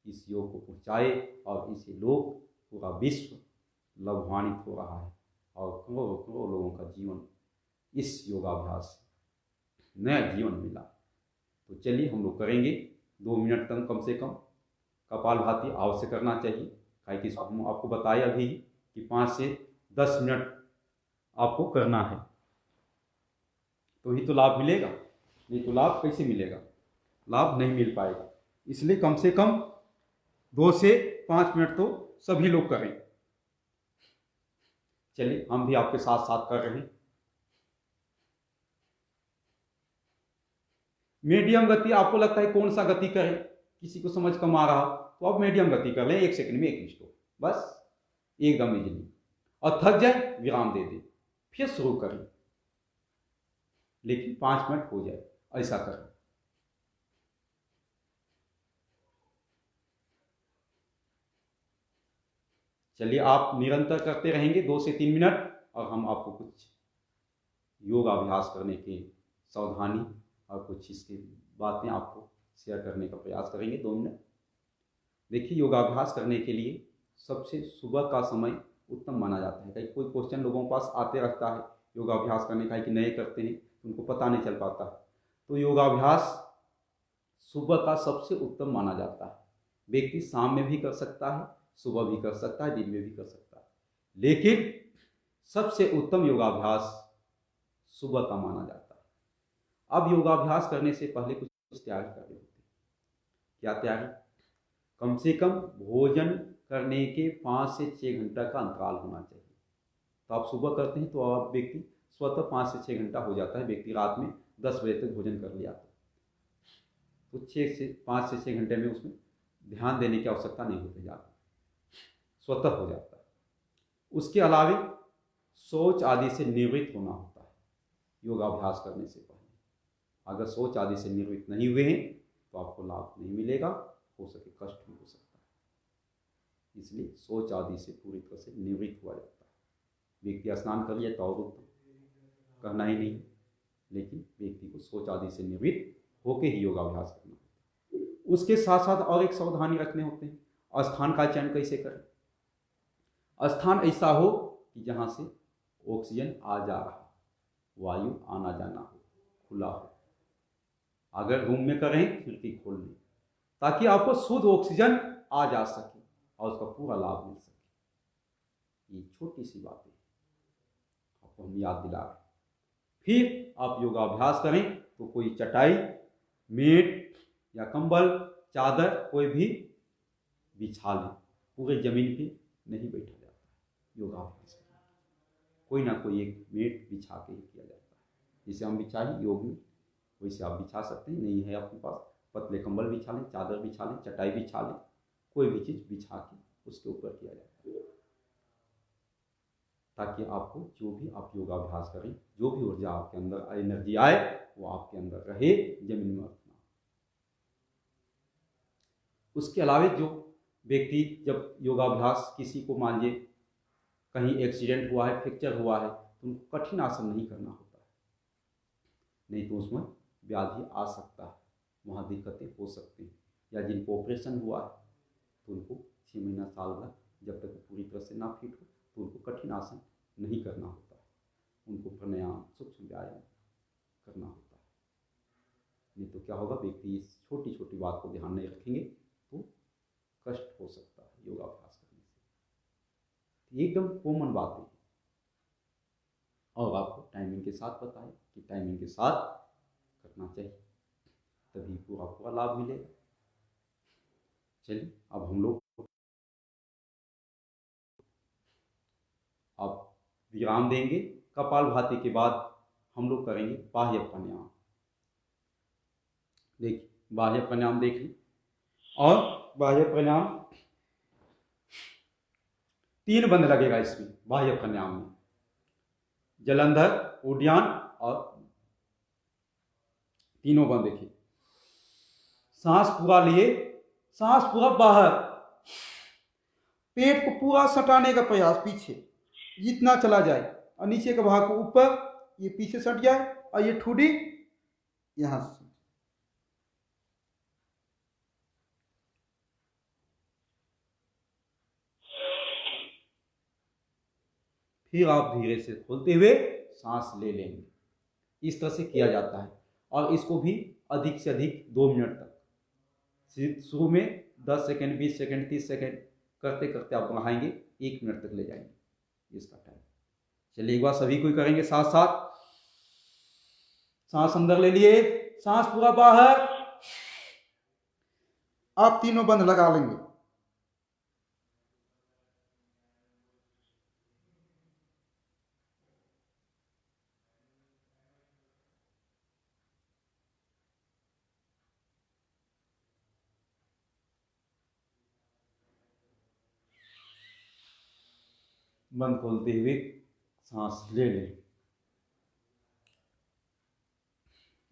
Speaker 1: इस योग को पहुंचाए, और इसे लोग पूरा विश्व लाभान्वित हो रहा है, और करोड़ों करोड़ लोगों का जीवन इस योगाभ्यास से नया जीवन मिला। तो चलिए हम लोग करेंगे 2 मिनट तक कम से कम कपालभाति अवश्य करना चाहिए। काहे कि हम आपको बताए अभी कि 5 से 10 मिनट आपको करना है, तो ही तो लाभ मिलेगा। नहीं तो लाभ कैसे मिलेगा, लाभ नहीं मिल पाएगा। इसलिए कम से कम 2 से 5 मिनट तो सभी लोग करें। चलिए हम भी आपके साथ साथ कर रहे हैं। मीडियम गति, आपको लगता है कौन सा गति करें, किसी को समझ कम आ रहा तो आप मीडियम गति कर लें, 1 सेकंड में 1 स्ट्रोक, बस एकदम इजीली। और थक जाए विराम दे दें, फिर शुरू करें, लेकिन 5 मिनट हो जाए ऐसा करें। चलिए, आप निरंतर करते रहेंगे 2 से 3 मिनट, और हम आपको कुछ योगाभ्यास करने के सावधानी और कुछ इसकी बातें आपको शेयर करने का प्रयास करेंगे। 2 मिनट। देखिए, योगाभ्यास करने के लिए सबसे सुबह का समय उत्तम माना जाता है। कई कोई क्वेश्चन लोगों के पास आते रहता है योगाभ्यास करने का, कि नए करते हैं उनको पता नहीं चल पाता है। तो योगाभ्यास सुबह का सबसे उत्तम माना जाता है। व्यक्ति शाम में भी कर सकता है, सुबह भी कर सकता है, दिन में भी कर सकता है, लेकिन सबसे उत्तम योगाभ्यास सुबह का माना जाता है। अब योगाभ्यास करने से पहले कुछ तैयारी करनी होती है। क्या तैयारी? कम से कम भोजन करने के 5 से 6 घंटा का अंतराल होना चाहिए। तो आप सुबह करते हैं तो आप व्यक्ति स्वतः 5 से 6 घंटा हो जाता है। व्यक्ति रात में 10 बजे तक भोजन कर लिया तो 5 से 6 घंटे में उसमें ध्यान देने की आवश्यकता नहीं होती, ज़्यादा स्वतः हो जाता है। उसके अलावे शौच आदि से निवृत्त होना होता है योगाभ्यास करने से पहले। अगर शौच आदि से निवृत्त नहीं हुए हैं तो आपको लाभ नहीं मिलेगा, हो सके कष्ट भी हो सकता है। इसलिए शौच आदि से पूरी तरह से निवृत्त हुआ जाता है। व्यक्ति स्नान कर लिया तो और उत्तम, कहना ही नहीं, लेकिन व्यक्ति को शौच आदि से निवृत्त होके ही योगाभ्यास करना होता है। उसके साथ साथ और एक सावधानी रखने होते हैं। स्थान का चयन कैसे करें? स्थान ऐसा हो कि जहाँ से ऑक्सीजन आ जा रहा, वायु आना जाना हो, खुला हो। अगर रूम में करें खिड़की खोल लें, ताकि आपको शुद्ध ऑक्सीजन आ जा सके और उसका पूरा लाभ मिल सके। ये छोटी सी बातें आपको हम याद दिला रहे हैं। फिर आप योगाभ्यास करें तो कोई चटाई, मेट या कंबल, चादर कोई भी बिछा लें। पूरे जमीन पे नहीं बैठा जाता है योगाभ्यास करने। कोई ना कोई एक मेट बिछा के ही किया जाता है। जिसे हम बिछाएं योग में, वैसे आप बिछा सकते हैं। नहीं है आपके पास, पतले कंबल बिछा लें, चादर बिछा लें, चटाई बिछा लें, कोई भी चीज़ बिछा के उसके ऊपर किया जाता है, ताकि आपको जो भी आप योगाभ्यास करें, जो भी ऊर्जा आपके अंदर एनर्जी आए, वो आपके अंदर रहे, जमीन में अर्थ ना। उसके अलावा जो व्यक्ति जब योगाभ्यास, किसी को मान लीजिए कहीं एक्सीडेंट हुआ है, फ्रैक्चर हुआ है, तो उनको कठिन आसन नहीं करना होता है, नहीं तो उसमें व्याधि आ सकता है, वहाँ दिक्कतें हो सकती हैं। या जिनको ऑपरेशन हुआ है तो उनको 6 महीना साल भर जब तक पूरी तरह से ना फिट हो तो उनको कठिन आसन नहीं करना होता है। उनको प्राणायाम, सूक्ष्म व्यायाम करना होता है। नहीं तो क्या होगा, व्यक्ति इस छोटी छोटी बात को ध्यान नहीं रखेंगे तो कष्ट हो सकता है योगाभ्यास करने से। एकदम कॉमन बात है, और आपको टाइमिंग के साथ बताएं कि टाइमिंग के साथ करना चाहिए, तभी पूरा लाभ मिलेगा। चलिए, अब हम लोग अब विराम देंगे। कपालभाति के बाद हम लोग करेंगे बाह्य प्राणायाम। देखिए, बाह्य प्राणायाम देख ली। और बाह्य प्राणायाम 3 बंद लगेगा इसमें, बाह्य प्राणायाम में। जलंधर, उड्डयन और तीनों बंद। देखिए, सांस पूरा लिए, सांस पूरा बाहर, पेट को पूरा सटाने का प्रयास पीछे जितना चला जाए, और नीचे का भाग को ऊपर, ये पीछे सट जाए, और ये ठुडी यहां से। फिर आप धीरे से खोलते हुए सांस ले लेंगे। इस तरह से किया जाता है, और इसको भी अधिक से अधिक 2 मिनट तक, शुरू में 10 सेकंड, 20 सेकंड, 30 सेकंड करते करते आप बढ़ाएंगे, 1 मिनट तक ले जाएंगे इसका टाइम। चलिए, एक बार सभी को करेंगे साथ साथ। सांस अंदर ले लिए, सांस पूरा बाहर, आप तीनों बंद लगा लेंगे। बंद खोलते हुए सांस ले लें।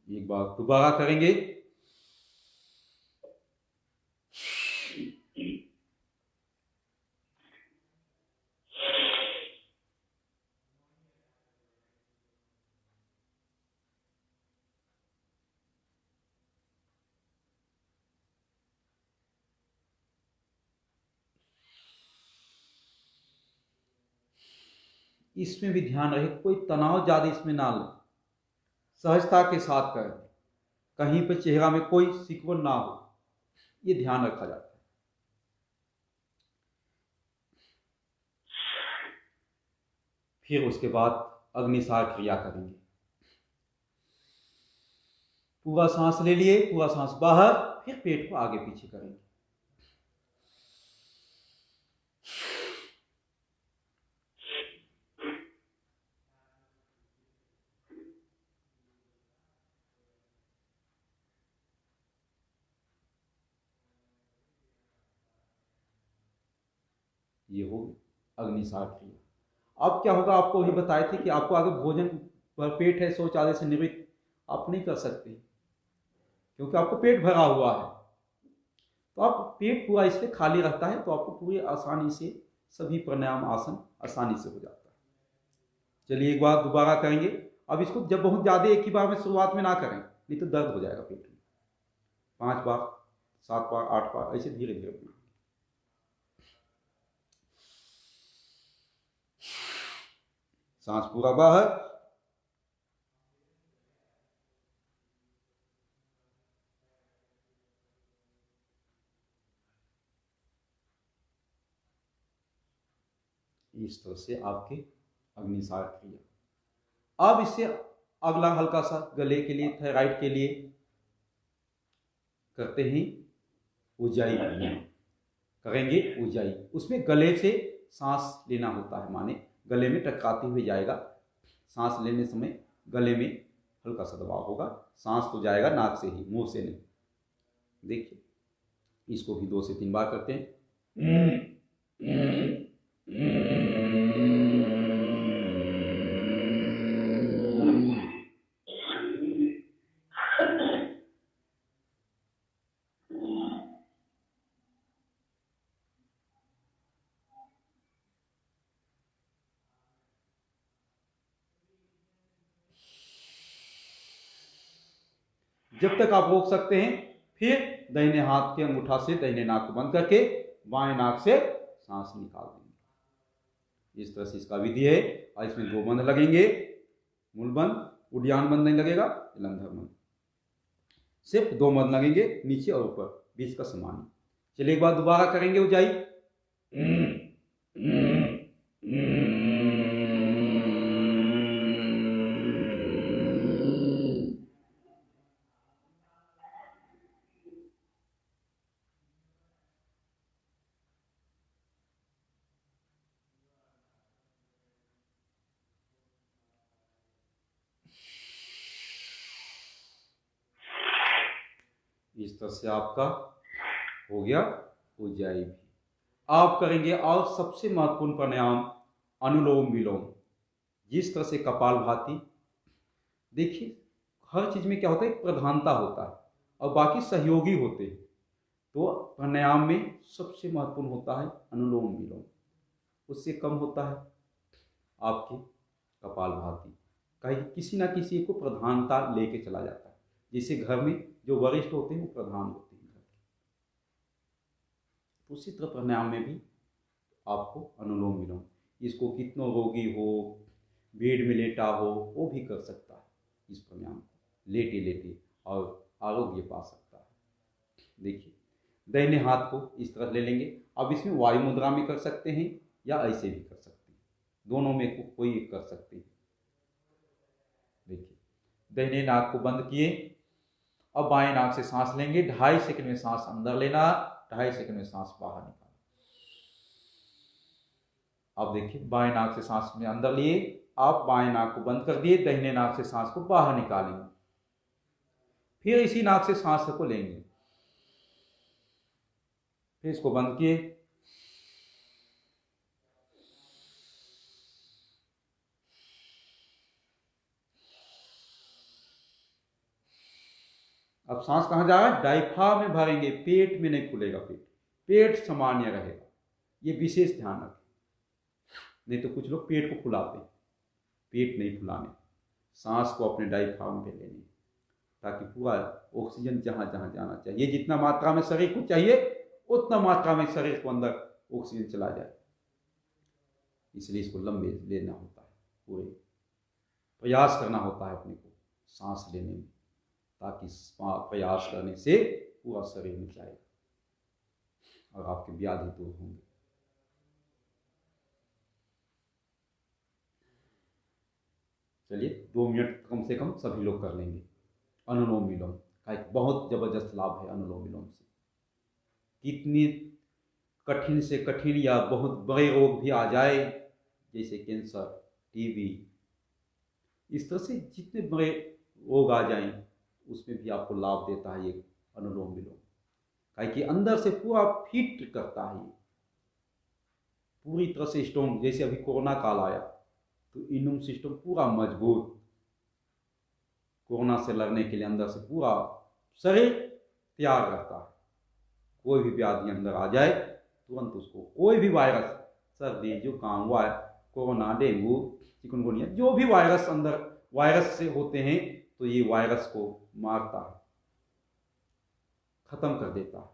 Speaker 1: एक बार दोबारा करेंगे।
Speaker 2: इसमें भी ध्यान रहे, कोई तनाव ज़्यादा इसमें ना ले, सहजता के साथ करें, कहीं पर चेहरा में कोई सिकुड़न ना हो, ये ध्यान रखा जाता है। फिर उसके बाद अग्निसार क्रिया करेंगे। पूरा सांस ले लिए, पूरा सांस बाहर, फिर पेट को आगे पीछे करेंगे। ये हो अग्निसार क्रिया। अब क्या होगा, आपको वही बताए थे कि आपको आगे भोजन भरपेट है, शौचालय से निवृत्त आप नहीं कर सकते, क्योंकि आपको पेट भरा हुआ है। तो आप पेट पूरा इसलिए खाली रहता है, तो आपको पूरी आसानी से सभी प्राणायाम आसन आसानी से हो जाता है। चलिए एक बार दोबारा करेंगे। अब इसको जब बहुत ज़्यादा एक ही बार में शुरुआत में ना करें, नहीं तो दर्द हो जाएगा पेट में। 5 बार, 7 बार, 8 बार, ऐसे धीरे धीरे बनाएं। सांस पूरा बाहर, इस तरह से आपके अग्निसार क्रिया। अब इससे अगला हल्का सा गले के लिए, थायराइड के लिए करते हैं ऊंचाई करेंगे। ऊंचाई उसमें गले से सांस लेना होता है, माने गले में टकराते हुए जाएगा। सांस लेने समय गले में हल्का सा दबाव होगा, सांस तो जाएगा नाक से ही, मुंह से नहीं। देखिए इसको भी 2 से 3 बार करते हैं। जब तक आप रोक सकते हैं, फिर दाहिने हाथ के अंगूठा से दाहिने नाक को बंद करके बाएं नाक से सांस निकाल देंगे। इस तरह से इसका विधि है। और इसमें 2 बंद लगेंगे, मूल बंद, उद्यान बंद नहीं लगेगा, जलंधर बंद, सिर्फ 2 बंद लगेंगे, नीचे और ऊपर, बीच का समान। चलिए एक बार दोबारा करेंगे ऊंचाई। इस तरह से आपका हो गया ऊंचाई भी। आप करेंगे और सबसे महत्वपूर्ण प्राणायाम अनुलोम विलोम। जिस तरह से कपालभाति, देखिए हर चीज में क्या होता है, प्रधानता होता है और बाकी सहयोगी होते हैं। तो प्राणायाम में सबसे महत्वपूर्ण होता है अनुलोम विलोम, उससे कम होता है आपकी कपालभाति। कहीं किसी ना किसी को प्रधानता लेके चला जाता है, जैसे घर में जो वरिष्ठ होते हैं वो प्रधान होते हैं घर के। उसी तरह प्राणायाम में भी आपको अनुलोम विलोम, इसको कितना रोगी हो, बेड में लेटा हो, वो भी कर सकता है इस प्राणायाम को, लेटे लेटे, और आरोग्य पा सकता है। देखिए दाहिने हाथ को इस तरह ले लेंगे। अब इसमें वायु मुद्रा में कर सकते हैं या ऐसे भी कर सकते हैं, दोनों में कोई एक कर सकते हैं। देखिए दाहिने नाक को बंद किए, अब बाएं नाक से सांस लेंगे। 2.5 सेकंड में सांस अंदर लेना, 2.5 सेकंड में सांस बाहर निकालना। अब देखिए बाएं नाक से सांस में अंदर लिए, आप बाएं नाक को बंद कर दिए, दाहिने नाक से सांस को बाहर निकालेंगे। फिर इसी नाक से सांस को लेंगे, फिर इसको बंद किए, अब सांस कहाँ जा रहा है, डायफ्राम में भरेंगे, पेट में नहीं खुलेगा। पेट सामान्य रहेगा, ये विशेष ध्यान रखें। नहीं तो कुछ लोग पेट को फुलाते हैं, पेट नहीं फुलाने, सांस को अपने डायफ्राम पे लेने, ताकि पूरा ऑक्सीजन जहाँ जहाँ जाना चाहिए, जितना मात्रा में शरीर को चाहिए उतना मात्रा में शरीर को अंदर ऑक्सीजन चला जाए। इसलिए इसको लंबे लेना होता है।
Speaker 1: पूरे प्रयास करना होता है अपने को सांस लेने में, ताकि प्रयास करने से पूरा शरीर में जाएगा और आपके व्याधि दूर होंगे। चलिए 2 मिनट कम से कम सभी लोग कर लेंगे। अनुलोम विलोम का एक बहुत जबरदस्त लाभ है अनुलोम विलोम से। कितनी कठिन से कठिन या बहुत बड़े रोग भी आ जाए, जैसे कैंसर, टीबी, इस तरह से जितने बड़े रोग आ जाएं उसमें भी आपको लाभ देता है ये अनुलोम विलोम, काहे कि अंदर से पूरा फिट करता है, पूरी तरह से स्ट्रॉन्ग। जैसे अभी कोरोना काल आया तो इम्यून सिस्टम पूरा मजबूत, कोरोना से लड़ने के लिए अंदर से पूरा शरीर तैयार रहता है। कोई भी व्याधि अंदर आ जाए तुरंत उसको, कोई भी वायरस, सर्दी, जुकाम, कोरोना, डेंगू, चिकनगुनिया, जो भी वायरस अंदर वायरस से होते हैं तो ये वायरस को मारता है, खत्म कर देता है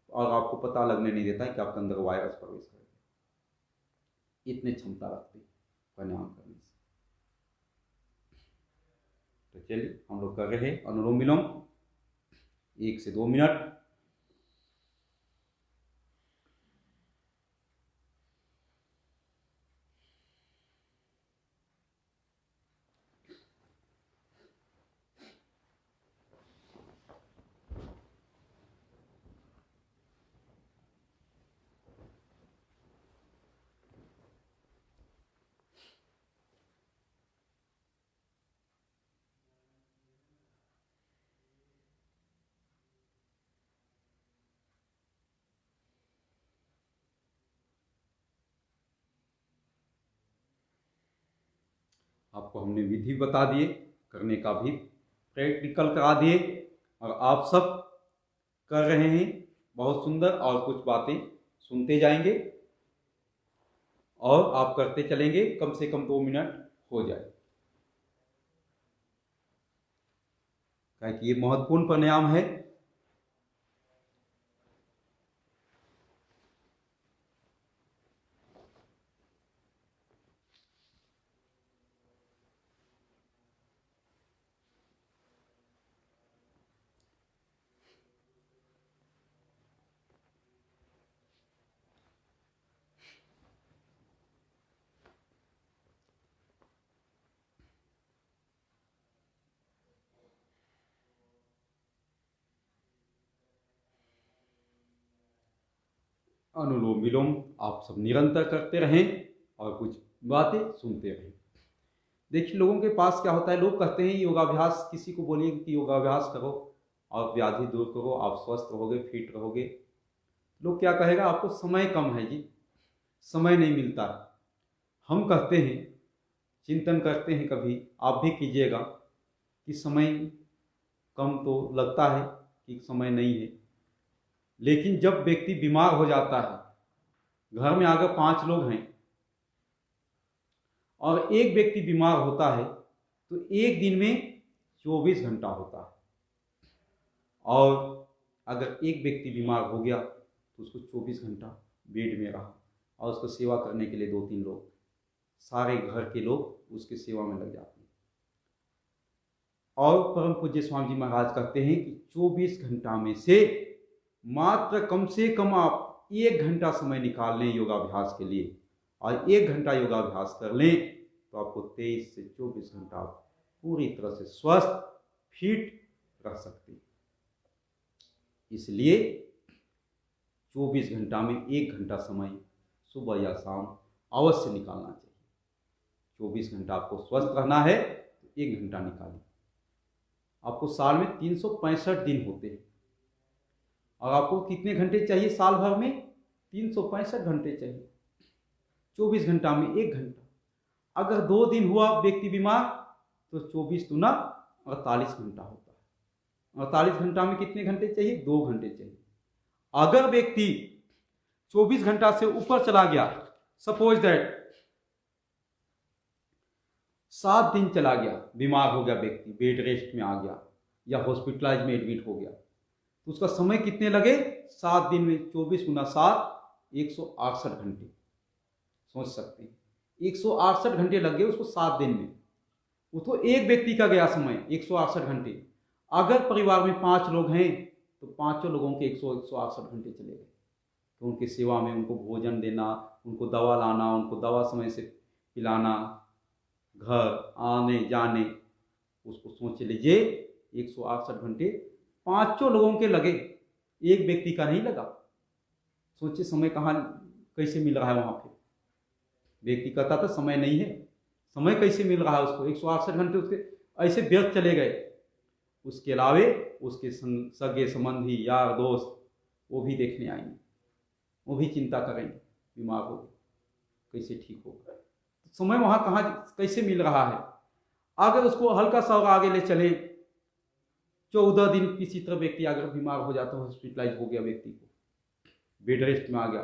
Speaker 1: और आपको पता लगने नहीं देता है कि आपके अंदर वायरस प्रवेश कर गया। इतनी क्षमता रखती है प्राणायाम करने से। तो चलिए हम लोग कर रहे हैं अनुलोम विलोम 1 से 2 मिनट। आपको हमने विधि बता दिए, करने का भी प्रैक्टिकल करा दिए और आप सब कर रहे हैं बहुत सुंदर, और कुछ बातें सुनते जाएंगे और आप करते चलेंगे, कम से कम 2 मिनट हो जाए। क्योंकि ये महत्वपूर्ण प्राणायाम है। अनुलोम विलोम आप सब निरंतर करते रहें और कुछ बातें सुनते रहें। देखिए लोगों के पास क्या होता है, लोग कहते हैं योगाभ्यास, किसी को बोलिए कि योगाभ्यास करो और व्याधि दूर करो, आप स्वस्थ रहोगे, फिट रहोगे। लोग क्या कहेगा, आपको समय कम है जी, समय नहीं मिलता। हम कहते हैं, चिंतन करते हैं, कभी आप भी कीजिएगा कि समय कम तो लगता है कि समय नहीं है, लेकिन जब व्यक्ति बीमार हो जाता है, घर में अगर 5 लोग हैं और एक व्यक्ति बीमार होता है तो एक दिन में 24 घंटा होता है, और अगर एक व्यक्ति बीमार हो गया तो उसको 24 घंटा बेड में रहा और उसको सेवा करने के लिए 2-3 लोग, सारे घर के लोग उसकी सेवा में लग जाते हैं। और परम पूज्य स्वामी जी महाराज कहते हैं कि 24 घंटा में से मात्र कम से कम आप 1 घंटा समय निकाल लें योगाभ्यास के लिए, और 1 घंटा योगाभ्यास कर लें तो आपको 23 से 24 घंटा पूरी तरह से स्वस्थ फिट रह सकते हैं। इसलिए 24 घंटा में 1 घंटा समय सुबह या शाम अवश्य निकालना चाहिए। 24 घंटा आपको स्वस्थ रहना है तो 1 घंटा निकालिए। आपको साल में 365 दिन होते हैं और आपको कितने घंटे चाहिए साल भर में? 365 घंटे चाहिए। 24 घंटा में 1 घंटा। अगर 2 दिन हुआ व्यक्ति बीमार तो 24 दूना 48 घंटा होता है। 48 घंटा में कितने घंटे चाहिए? 2 घंटे चाहिए। अगर व्यक्ति 24 घंटा से ऊपर चला गया, सपोज दैट 7 दिन चला गया, बीमार हो गया व्यक्ति, बेड रेस्ट में आ गया या हॉस्पिटलाइज में एडमिट हो गया, तो उसका समय कितने लगे? 7 दिन में 24 गुना 7 168 घंटे। सोच सकते हैं
Speaker 2: 168 घंटे लग गए उसको 7 दिन में। वो तो एक व्यक्ति का गया समय 168 घंटे। अगर परिवार में 5 लोग हैं तो पांचों लोगों के 168 घंटे चले गए। तो उनकी सेवा में उनको भोजन देना, उनको दवा लाना, उनको दवा समय से पिलाना, घर आने जाने, उसको सोच लीजिए 168 घंटे पांचों लोगों के लगे, एक व्यक्ति का नहीं लगा। सोचिए समय कहाँ कैसे मिल रहा है वहां पे। व्यक्ति कहता था समय नहीं है, समय कैसे मिल रहा है उसको। 168 घंटे उसके ऐसे व्यर्थ चले गए। उसके अलावे उसके सगे संबंधी यार दोस्त वो भी देखने आएंगे, वो भी चिंता करेंगे, बीमार हो गए कैसे ठीक होगा। तो समय वहां कहाँ कैसे मिल रहा है। अगर उसको हल्का सा और आगे ले चले, 14 दिन किसी तरह व्यक्ति अगर बीमार हो जाता, हॉस्पिटलाइज हो गया, व्यक्ति को बेड रेस्ट में आ गया,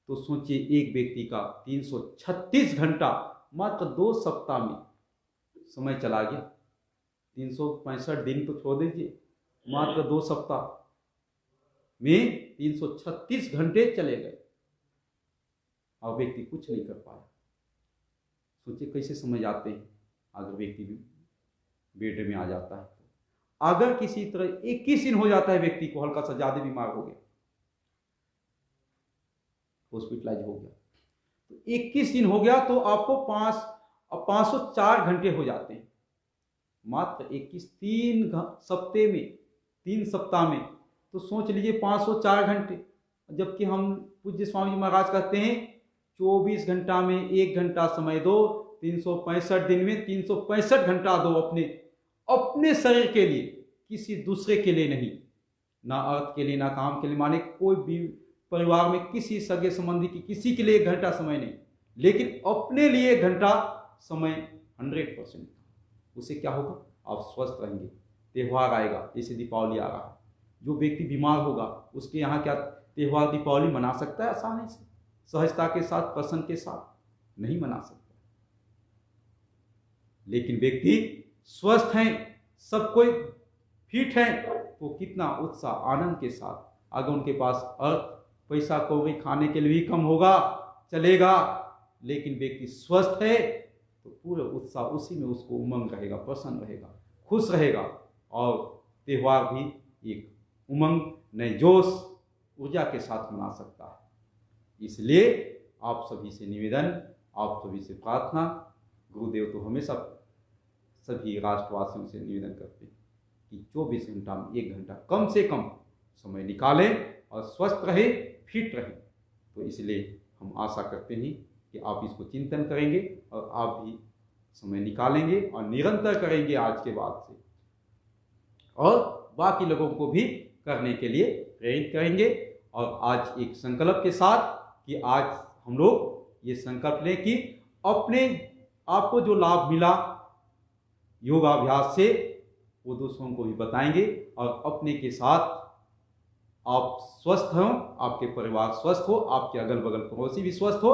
Speaker 2: तो सोचिए एक व्यक्ति का 336 घंटा मात्र 2 सप्ताह में समय चला गया। 365 दिन तो छोड़ दीजिए, मात्र 2 सप्ताह में 336 घंटे चले गए और व्यक्ति कुछ नहीं कर पाया। सोचिए कैसे समय जाते हैं अगर व्यक्ति भी बेड में आ जाता है। तो अगर किसी तरह 21 दिन हो जाता है व्यक्ति को, हल्का सा ज्यादा बीमार हो गया, हॉस्पिटलाइज हो गया, तो 21 दिन हो गया तो आपको 504 घंटे हो जाते हैं मात्र 21 3 सप्ताह में। तो सोच लीजिए 504 घंटे। जबकि हम पूज्य स्वामी जी महाराज कहते हैं 24 घंटा में 1 घंटा समय दो, 365 दिन में 365 घंटा दो अपने शरीर के लिए, किसी दूसरे के लिए नहीं, ना अर्थ के लिए ना काम के लिए। माने कोई भी परिवार में किसी सगे संबंधी की किसी के लिए 1 घंटा समय नहीं, लेकिन अपने लिए 1 घंटा समय 100%। उससे क्या होगा, आप स्वस्थ रहेंगे। त्यौहार आएगा, जैसे दीपावली आ रहा है, जो व्यक्ति बीमार होगा उसके यहाँ क्या त्यौहार दीपावली मना सकता है आसानी से, सहजता के साथ, प्रसन्न के साथ? नहीं मना सकता। लेकिन व्यक्ति स्वस्थ हैं, सब कोई फिट है, तो कितना उत्साह आनंद के साथ, अगर उनके पास अर्थ पैसा कौड़ी खाने के लिए भी कम होगा चलेगा, लेकिन व्यक्ति स्वस्थ है तो पूरे उत्साह उसी में उसको उमंग रहेगा, प्रसन्न रहेगा, खुश रहेगा, और त्यौहार भी एक उमंग, नए जोश, ऊर्जा के साथ मना सकता है। इसलिए आप सभी से निवेदन, आप सभी से प्रार्थना, गुरुदेव तो हमेशा सभी राष्ट्रवासियों से निवेदन करते हैं कि 24 घंटा में 1 घंटा कम से कम समय निकालें और स्वस्थ रहे, फिट रहे। तो इसलिए हम आशा करते हैं कि आप इसको चिंतन करेंगे और आप भी समय निकालेंगे और निरंतर करेंगे आज के बाद से, और बाकी लोगों को भी करने के लिए प्रेरित करेंगे। और आज एक संकल्प के साथ कि आज हम लोग ये संकल्प लें कि अपने आपको जो लाभ मिला योगाभ्यास से वो दूसरों को भी बताएंगे, और अपने के साथ आप स्वस्थ हो, आपके परिवार स्वस्थ हो, आपके अगल बगल पड़ोसी भी स्वस्थ हो।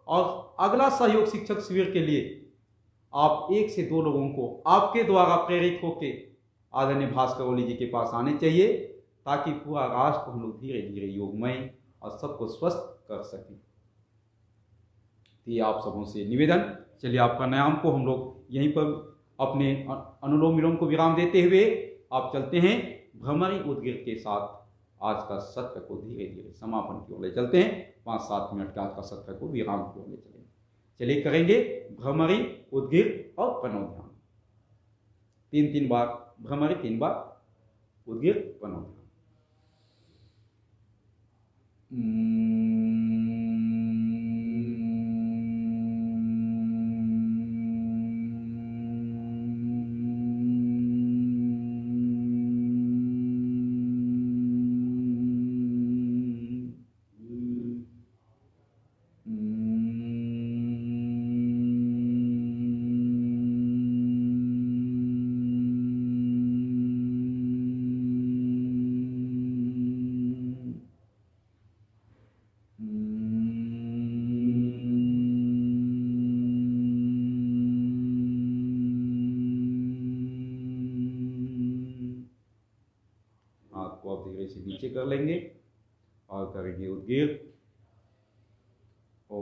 Speaker 2: और अगला सहयोग शिक्षक शिविर के लिए आप 1 से 2 लोगों को आपके द्वारा प्रेरित होकर आदरणीय भास्कर ओली जी के पास आने चाहिए, ताकि पूरा राष्ट्र हम लोग धीरे धीरे योगमय और सबको स्वस्थ कर सकें। ये आप सबों से निवेदन। चलिए आप प्राणायाम को हम लोग यहीं पर अपने अनुलोम विलोम को विराम देते हुए आप चलते हैं भ्रमरी उद्गिर के साथ। आज का सत्र को धीरे धीरे समापन की ओर ले चलते हैं। 5-7 मिनट के आज का सत्र को विराम की ओर ले चलेंगे। चलिए करेंगे भ्रमरी उद्गिर और प्रणव ध्यान। 3-3 बार भ्रमरी, 3 बार उद्गिर, प्रणव ध्यान। धीरे से नीचे कर लेंगे और करेंगे उद्गीर। ओ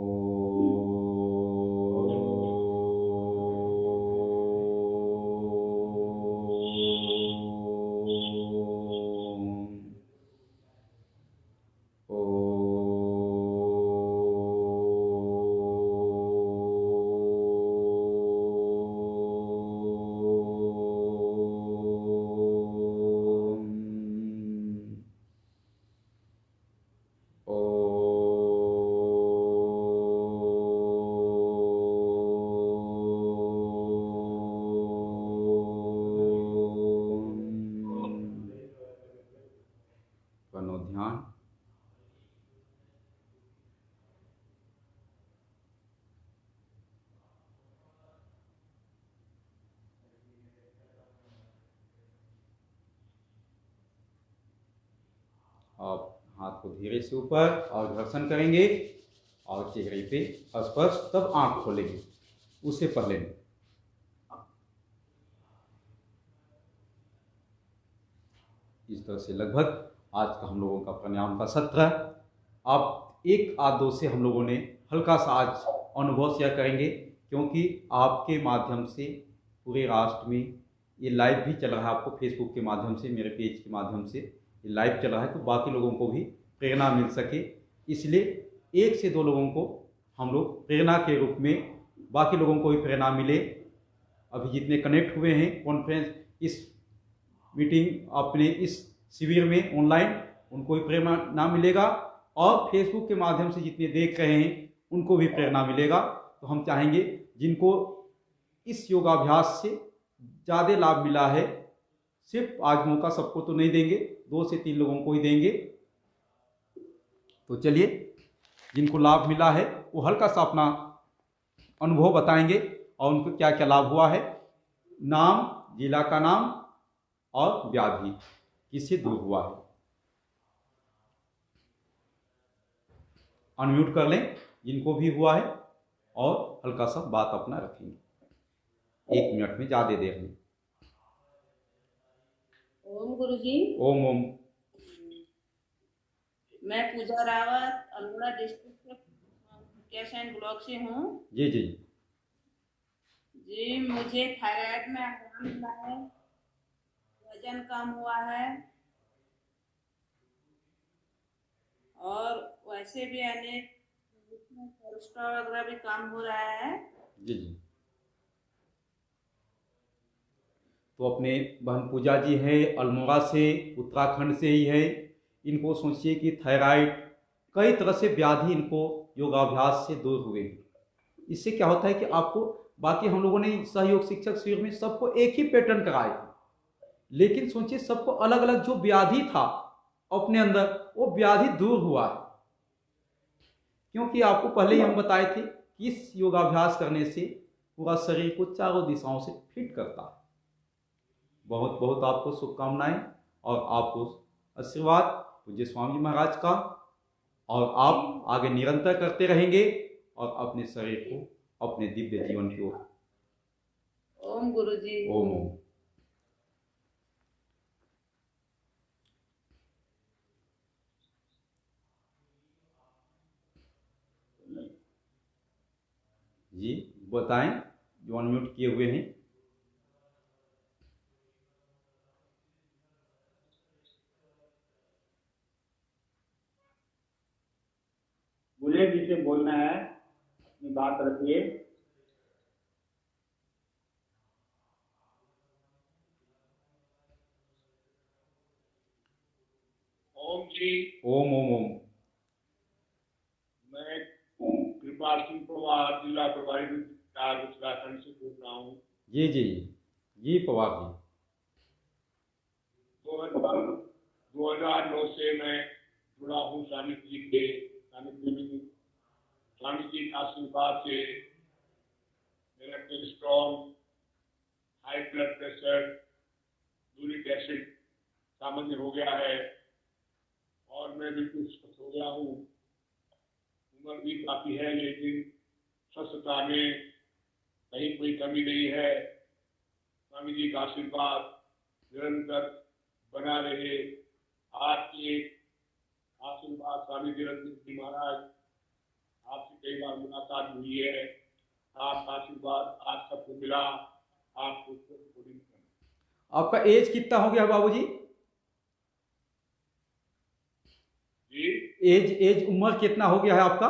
Speaker 1: को धीरे से ऊपर और घर्षण करेंगे और चेहरे पे स्पर्श, तब आंख खोलेंगे, उससे पहले नहीं। इस तरह से लगभग आज का हम लोगों का प्राणायाम का सत्र, आप एक आध दो से हम लोगों ने हल्का सा आज अनुभव शेयर करेंगे, क्योंकि आपके माध्यम से पूरे राष्ट्र में ये लाइव भी चल रहा है, आपको फेसबुक के माध्यम से, मेरे पेज के माध्यम से ये लाइव चल रहा है, तो बाकी लोगों को भी प्रेरणा मिल सके, इसलिए एक से दो लोगों को हम लोग प्रेरणा के रूप में, बाकी लोगों को भी प्रेरणा मिले। अभी जितने कनेक्ट हुए हैं कॉन्फ्रेंस, इस मीटिंग अपने इस शिविर में ऑनलाइन, उनको भी प्रेरणा मिलेगा, और फेसबुक के माध्यम से जितने देख रहे हैं उनको भी प्रेरणा मिलेगा। तो हम चाहेंगे जिनको इस योगाभ्यास से ज़्यादा लाभ मिला है, सिर्फ आज मौका सबको तो नहीं देंगे, 2 से 3 लोगों को ही देंगे। तो चलिए, जिनको लाभ मिला है वो हल्का सा अपना अनुभव बताएंगे और उनको क्या क्या लाभ हुआ है, नाम, जिला का नाम और व्याधि किससे दूर हुआ है। अनम्यूट कर लें जिनको भी हुआ है और हल्का सा बात अपना रखेंगे, 1 मिनट में, ज़्यादा देर में।
Speaker 4: ओम गुरुजी।
Speaker 1: ओम ओम।
Speaker 4: मैं पूजा रावत अल्मोड़ा डिस्ट्रिक्ट के कैशन ब्लॉक से हूँ।
Speaker 1: जी जी
Speaker 4: जी, मुझे थायराइड में आराम मिला है, वजन कम हुआ है, और वैसे भी अनेक कोलेस्ट्रॉल वगैरह भी कम हो रहा है।
Speaker 1: जी जी। तो अपने बहन पूजा जी है, अल्मोड़ा से, उत्तराखंड से ही है। इनको सोचिए कि थायराइड, कई तरह से व्याधि इनको योगाभ्यास से दूर हुए। इससे क्या होता है कि आपको, बाकी हम लोगों ने सहयोग शिक्षक शिविर में सबको एक ही पैटर्न कराए थे, लेकिन सोचिए सबको अलग अलग जो व्याधि था अपने अंदर, वो व्याधि दूर हुआ है। क्योंकि आपको पहले ही हम बताए थे कि इस योगाभ्यास करने से पूरा शरीर को चारों दिशाओं से फिट करता है। बहुत बहुत आपको शुभकामनाएं और आपको आशीर्वाद पूज्य स्वामी जी महाराज का, और आप आगे निरंतर करते रहेंगे और अपने शरीर को अपने दिव्य जीवन की ओर।
Speaker 4: ओम गुरुजी।
Speaker 1: ओम ओम। जी बताएं, जो अनम्यूट किए हुए हैं।
Speaker 5: मुझे जिसे बोलना है अपनी बात रखिए। ओम जी।
Speaker 1: ओम ओम ओम।
Speaker 5: मैं कृपाल सिंह पवार, जिला प्रभारी उत्तराखंड से बोल रहा हूँ।
Speaker 1: जी जी जी पवार जी।
Speaker 5: 2009 से मैं जुड़ा हूँ स्वामी जी के सानिध्य में। स्वामी जी का आशीर्वाद से मेरा cholesterol, high blood pressure, uric acid सामान्य हो गया है और मैं बिल्कुल स्वस्थ हो गया हूँ। उम्र भी काफी है, लेकिन स्वस्थता में कहीं कोई कमी नहीं है। स्वामी जी का आशीर्वाद निरंतर बना रहे। आपके आशीर्वाद स्वामी निरंतर जी महाराज, आपसे कई बार मुलाकात हुई है, आपका आशीर्वाद आज सबको मिला। आपको
Speaker 1: आपका एज कितना हो गया बाबूजी?
Speaker 5: जी,
Speaker 1: एज उम्र कितना हो गया है आपका?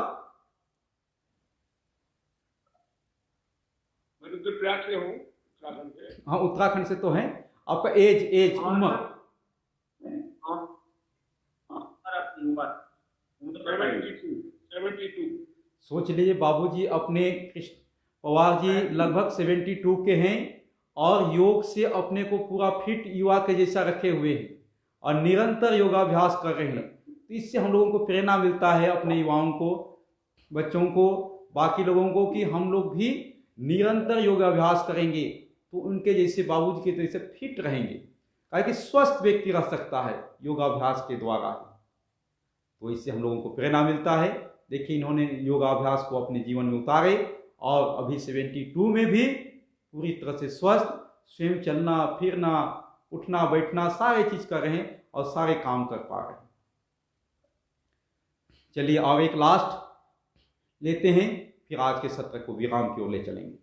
Speaker 5: मैं रुद्रप्रयाग से हूँ, उत्तराखंड से।
Speaker 1: हाँ, उत्तराखंड से तो हैं। आपका एज उम्र?
Speaker 5: 72।
Speaker 1: सोच लीजिए बाबूजी, अपने कृष्ण पवार जी लगभग 72 के हैं और योग से अपने को पूरा फिट युवा के जैसा रखे हुए हैं और निरंतर योगाभ्यास कर रहे हैं। तो इससे हम लोगों को प्रेरणा मिलता है, अपने युवाओं को, बच्चों को, बाकी लोगों को, कि हम लोग भी निरंतर योगाभ्यास करेंगे तो उनके जैसे बाबूजी के जैसे फिट रहेंगे। काहे कि स्वस्थ व्यक्ति रह सकता है योगाभ्यास के द्वारा ही। तो इससे हम लोगों को प्रेरणा मिलता है। देखिए इन्होंने योगाभ्यास को अपने जीवन में उतारे और अभी 72 में भी पूरी तरह से स्वस्थ, स्वयं चलना फिरना उठना बैठना सारे चीज कर रहे हैं और सारे काम कर पा रहे हैं। चलिए और एक लास्ट लेते हैं, फिर आज के सत्र को विराम की ओर ले चलेंगे।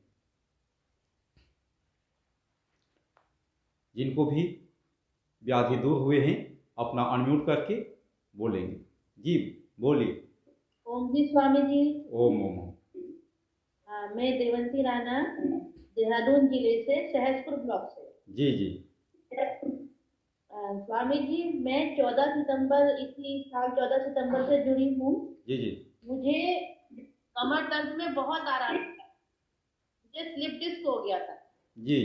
Speaker 1: जिनको भी व्याधि दूर हुए हैं अपना अनम्यूट करके बोलेंगे। जी बोलिए।
Speaker 6: ओम जी स्वामी जी।
Speaker 1: ओम ओम ओम।
Speaker 6: मैं देवंती राणा देहरादून जिले से सहसपुर ब्लॉक से।
Speaker 1: जी जी।
Speaker 6: स्वामी जी मैं 14 सितंबर इसी साल 14 सितंबर से जुड़ी हूँ।
Speaker 1: जी जी।
Speaker 6: मुझे कमर दर्द में बहुत आराम था। मुझे स्लिप डिस्क हो गया था
Speaker 1: जी।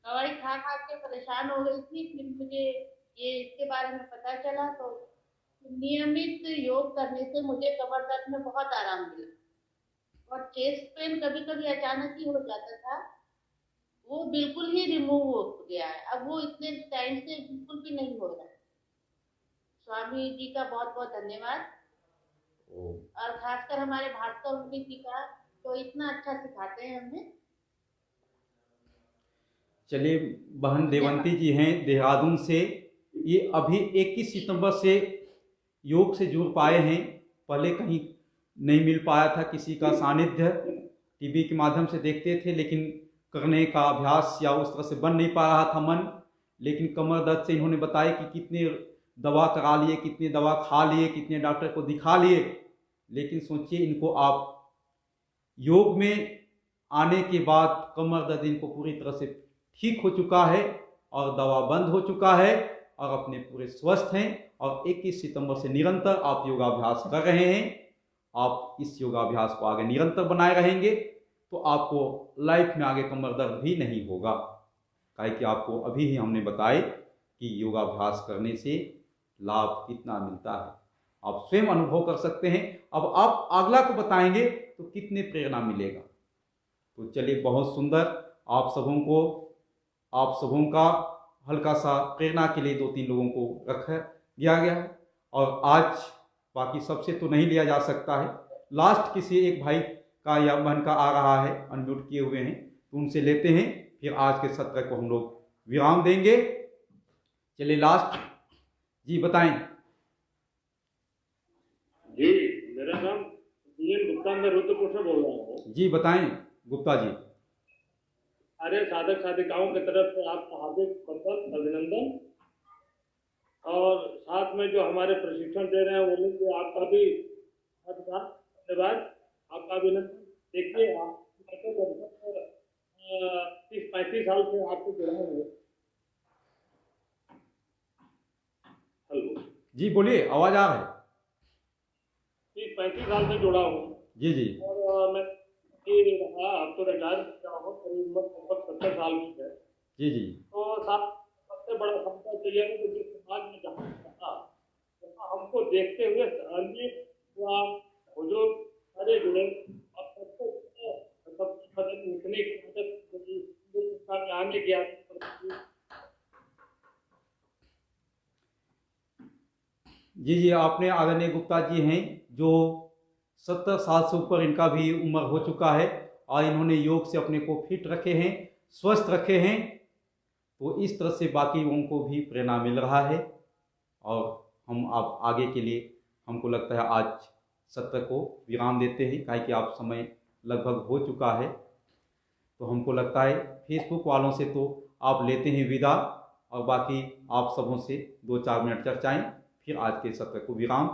Speaker 6: दवाई खा खा के परेशान हो गई थी। फिर मुझे ये इसके बारे में पता चला तो नियमित योग करने से मुझे कमर दर्द में बहुत आराम मिला और चेस्ट पेन कभी कभी अचानक ही हो जाता था, वो बिल्कुल ही रिमूव हो गया है। अब वो इतने टाइम से बिल्कुल भी नहीं हो रहा है। स्वामी जी का बहुत बहुत धन्यवाद और खासकर हमारे भास्कर उर्मी जी का, तो इतना अच्छा सिखाते हैं हमें।
Speaker 1: चलिए बहन देवंती जी हैं देहरादून से, ये अभी 21 सितंबर से योग से जुड़ पाए हैं। पहले कहीं नहीं मिल पाया था किसी का सानिध्य, टीवी के माध्यम से देखते थे लेकिन करने का अभ्यास या उस तरह से बन नहीं पा रहा था मन। लेकिन कमर दर्द से इन्होंने बताया कि कितने दवा करा लिए, कितने दवा खा लिए, कितने डॉक्टर को दिखा लिए, लेकिन सोचिए इनको आप योग में आने के बाद कमर दर्द इनको पूरी तरह से ठीक हो चुका है और दवा बंद हो चुका है और अपने पूरे स्वस्थ हैं। और 21 सितंबर से निरंतर आप योगाभ्यास कर रहे हैं। आप इस योगाभ्यास को आगे निरंतर बनाए रहेंगे तो आपको लाइफ में आगे कमर दर्द भी नहीं होगा। काहे कि आपको अभी ही हमने बताए कि योगाभ्यास करने से लाभ कितना मिलता है, आप स्वयं अनुभव कर सकते हैं। अब आप अगला को बताएंगे तो कितने प्रेरणा मिलेगा। तो चलिए बहुत सुंदर, आप सबों का हल्का सा प्रेरणा के लिए 2-3 लोगों को रखा गया है और आज बाकी सबसे तो नहीं लिया जा सकता है। लास्ट किसी एक भाई का या बहन का आ रहा है, अनम्यूट किए हुए हैं, तो उनसे लेते हैं, फिर आज के सत्र को हम लोग विराम देंगे। चलिए लास्ट जी बताएं।
Speaker 5: जी मेरा नाम गुप्ता, मैं रुद्रपुर से बोल रहा हूँ।
Speaker 1: जी बताएं गुप्ता जी।
Speaker 5: अरे साधक साधिकाओं की तरफ से आपका हार्दिक बंधन अभिनंदन, और साथ में जो हमारे प्रशिक्षण दे रहे हैं वो लोग आपका भी धन्यवाद, आपका अभिनंदन। देखिए आप 30-35 साल से आपसे जुड़ा हूँ। हेलो
Speaker 1: जी बोलिए, आवाज आ रहा है।
Speaker 5: 30-35 साल से जुड़ा हूँ।
Speaker 1: जी जी।
Speaker 5: और मैं रहा, अब तो रिटायर हो, करीब 70 साल की है।
Speaker 1: जी जी।
Speaker 5: तो सबसे बड़ा समस्या तो यह है कि जिस समाज में जहाँ हमको देखते हुए अन्य बुजुर्ग सारे जुड़े और सबकी मदद लिखने की मदद आने की
Speaker 1: जी जी। आपने आदरणीय गुप्ता जी हैं जो 70 साल से ऊपर इनका भी उम्र हो चुका है और इन्होंने योग से अपने को फिट रखे हैं, स्वस्थ रखे हैं। तो इस तरह से बाकी लोगों को भी प्रेरणा मिल रहा है और हम आप आगे के लिए हमको लगता है आज सत्र को विराम देते हैं, काहे कि आप समय लगभग हो चुका है। तो हमको लगता है फेसबुक वालों से तो आप लेते हैं विदा और बाकी आप सबों से 2-4 मिनट चर्चाएं, फिर आज के सत्र को विराम।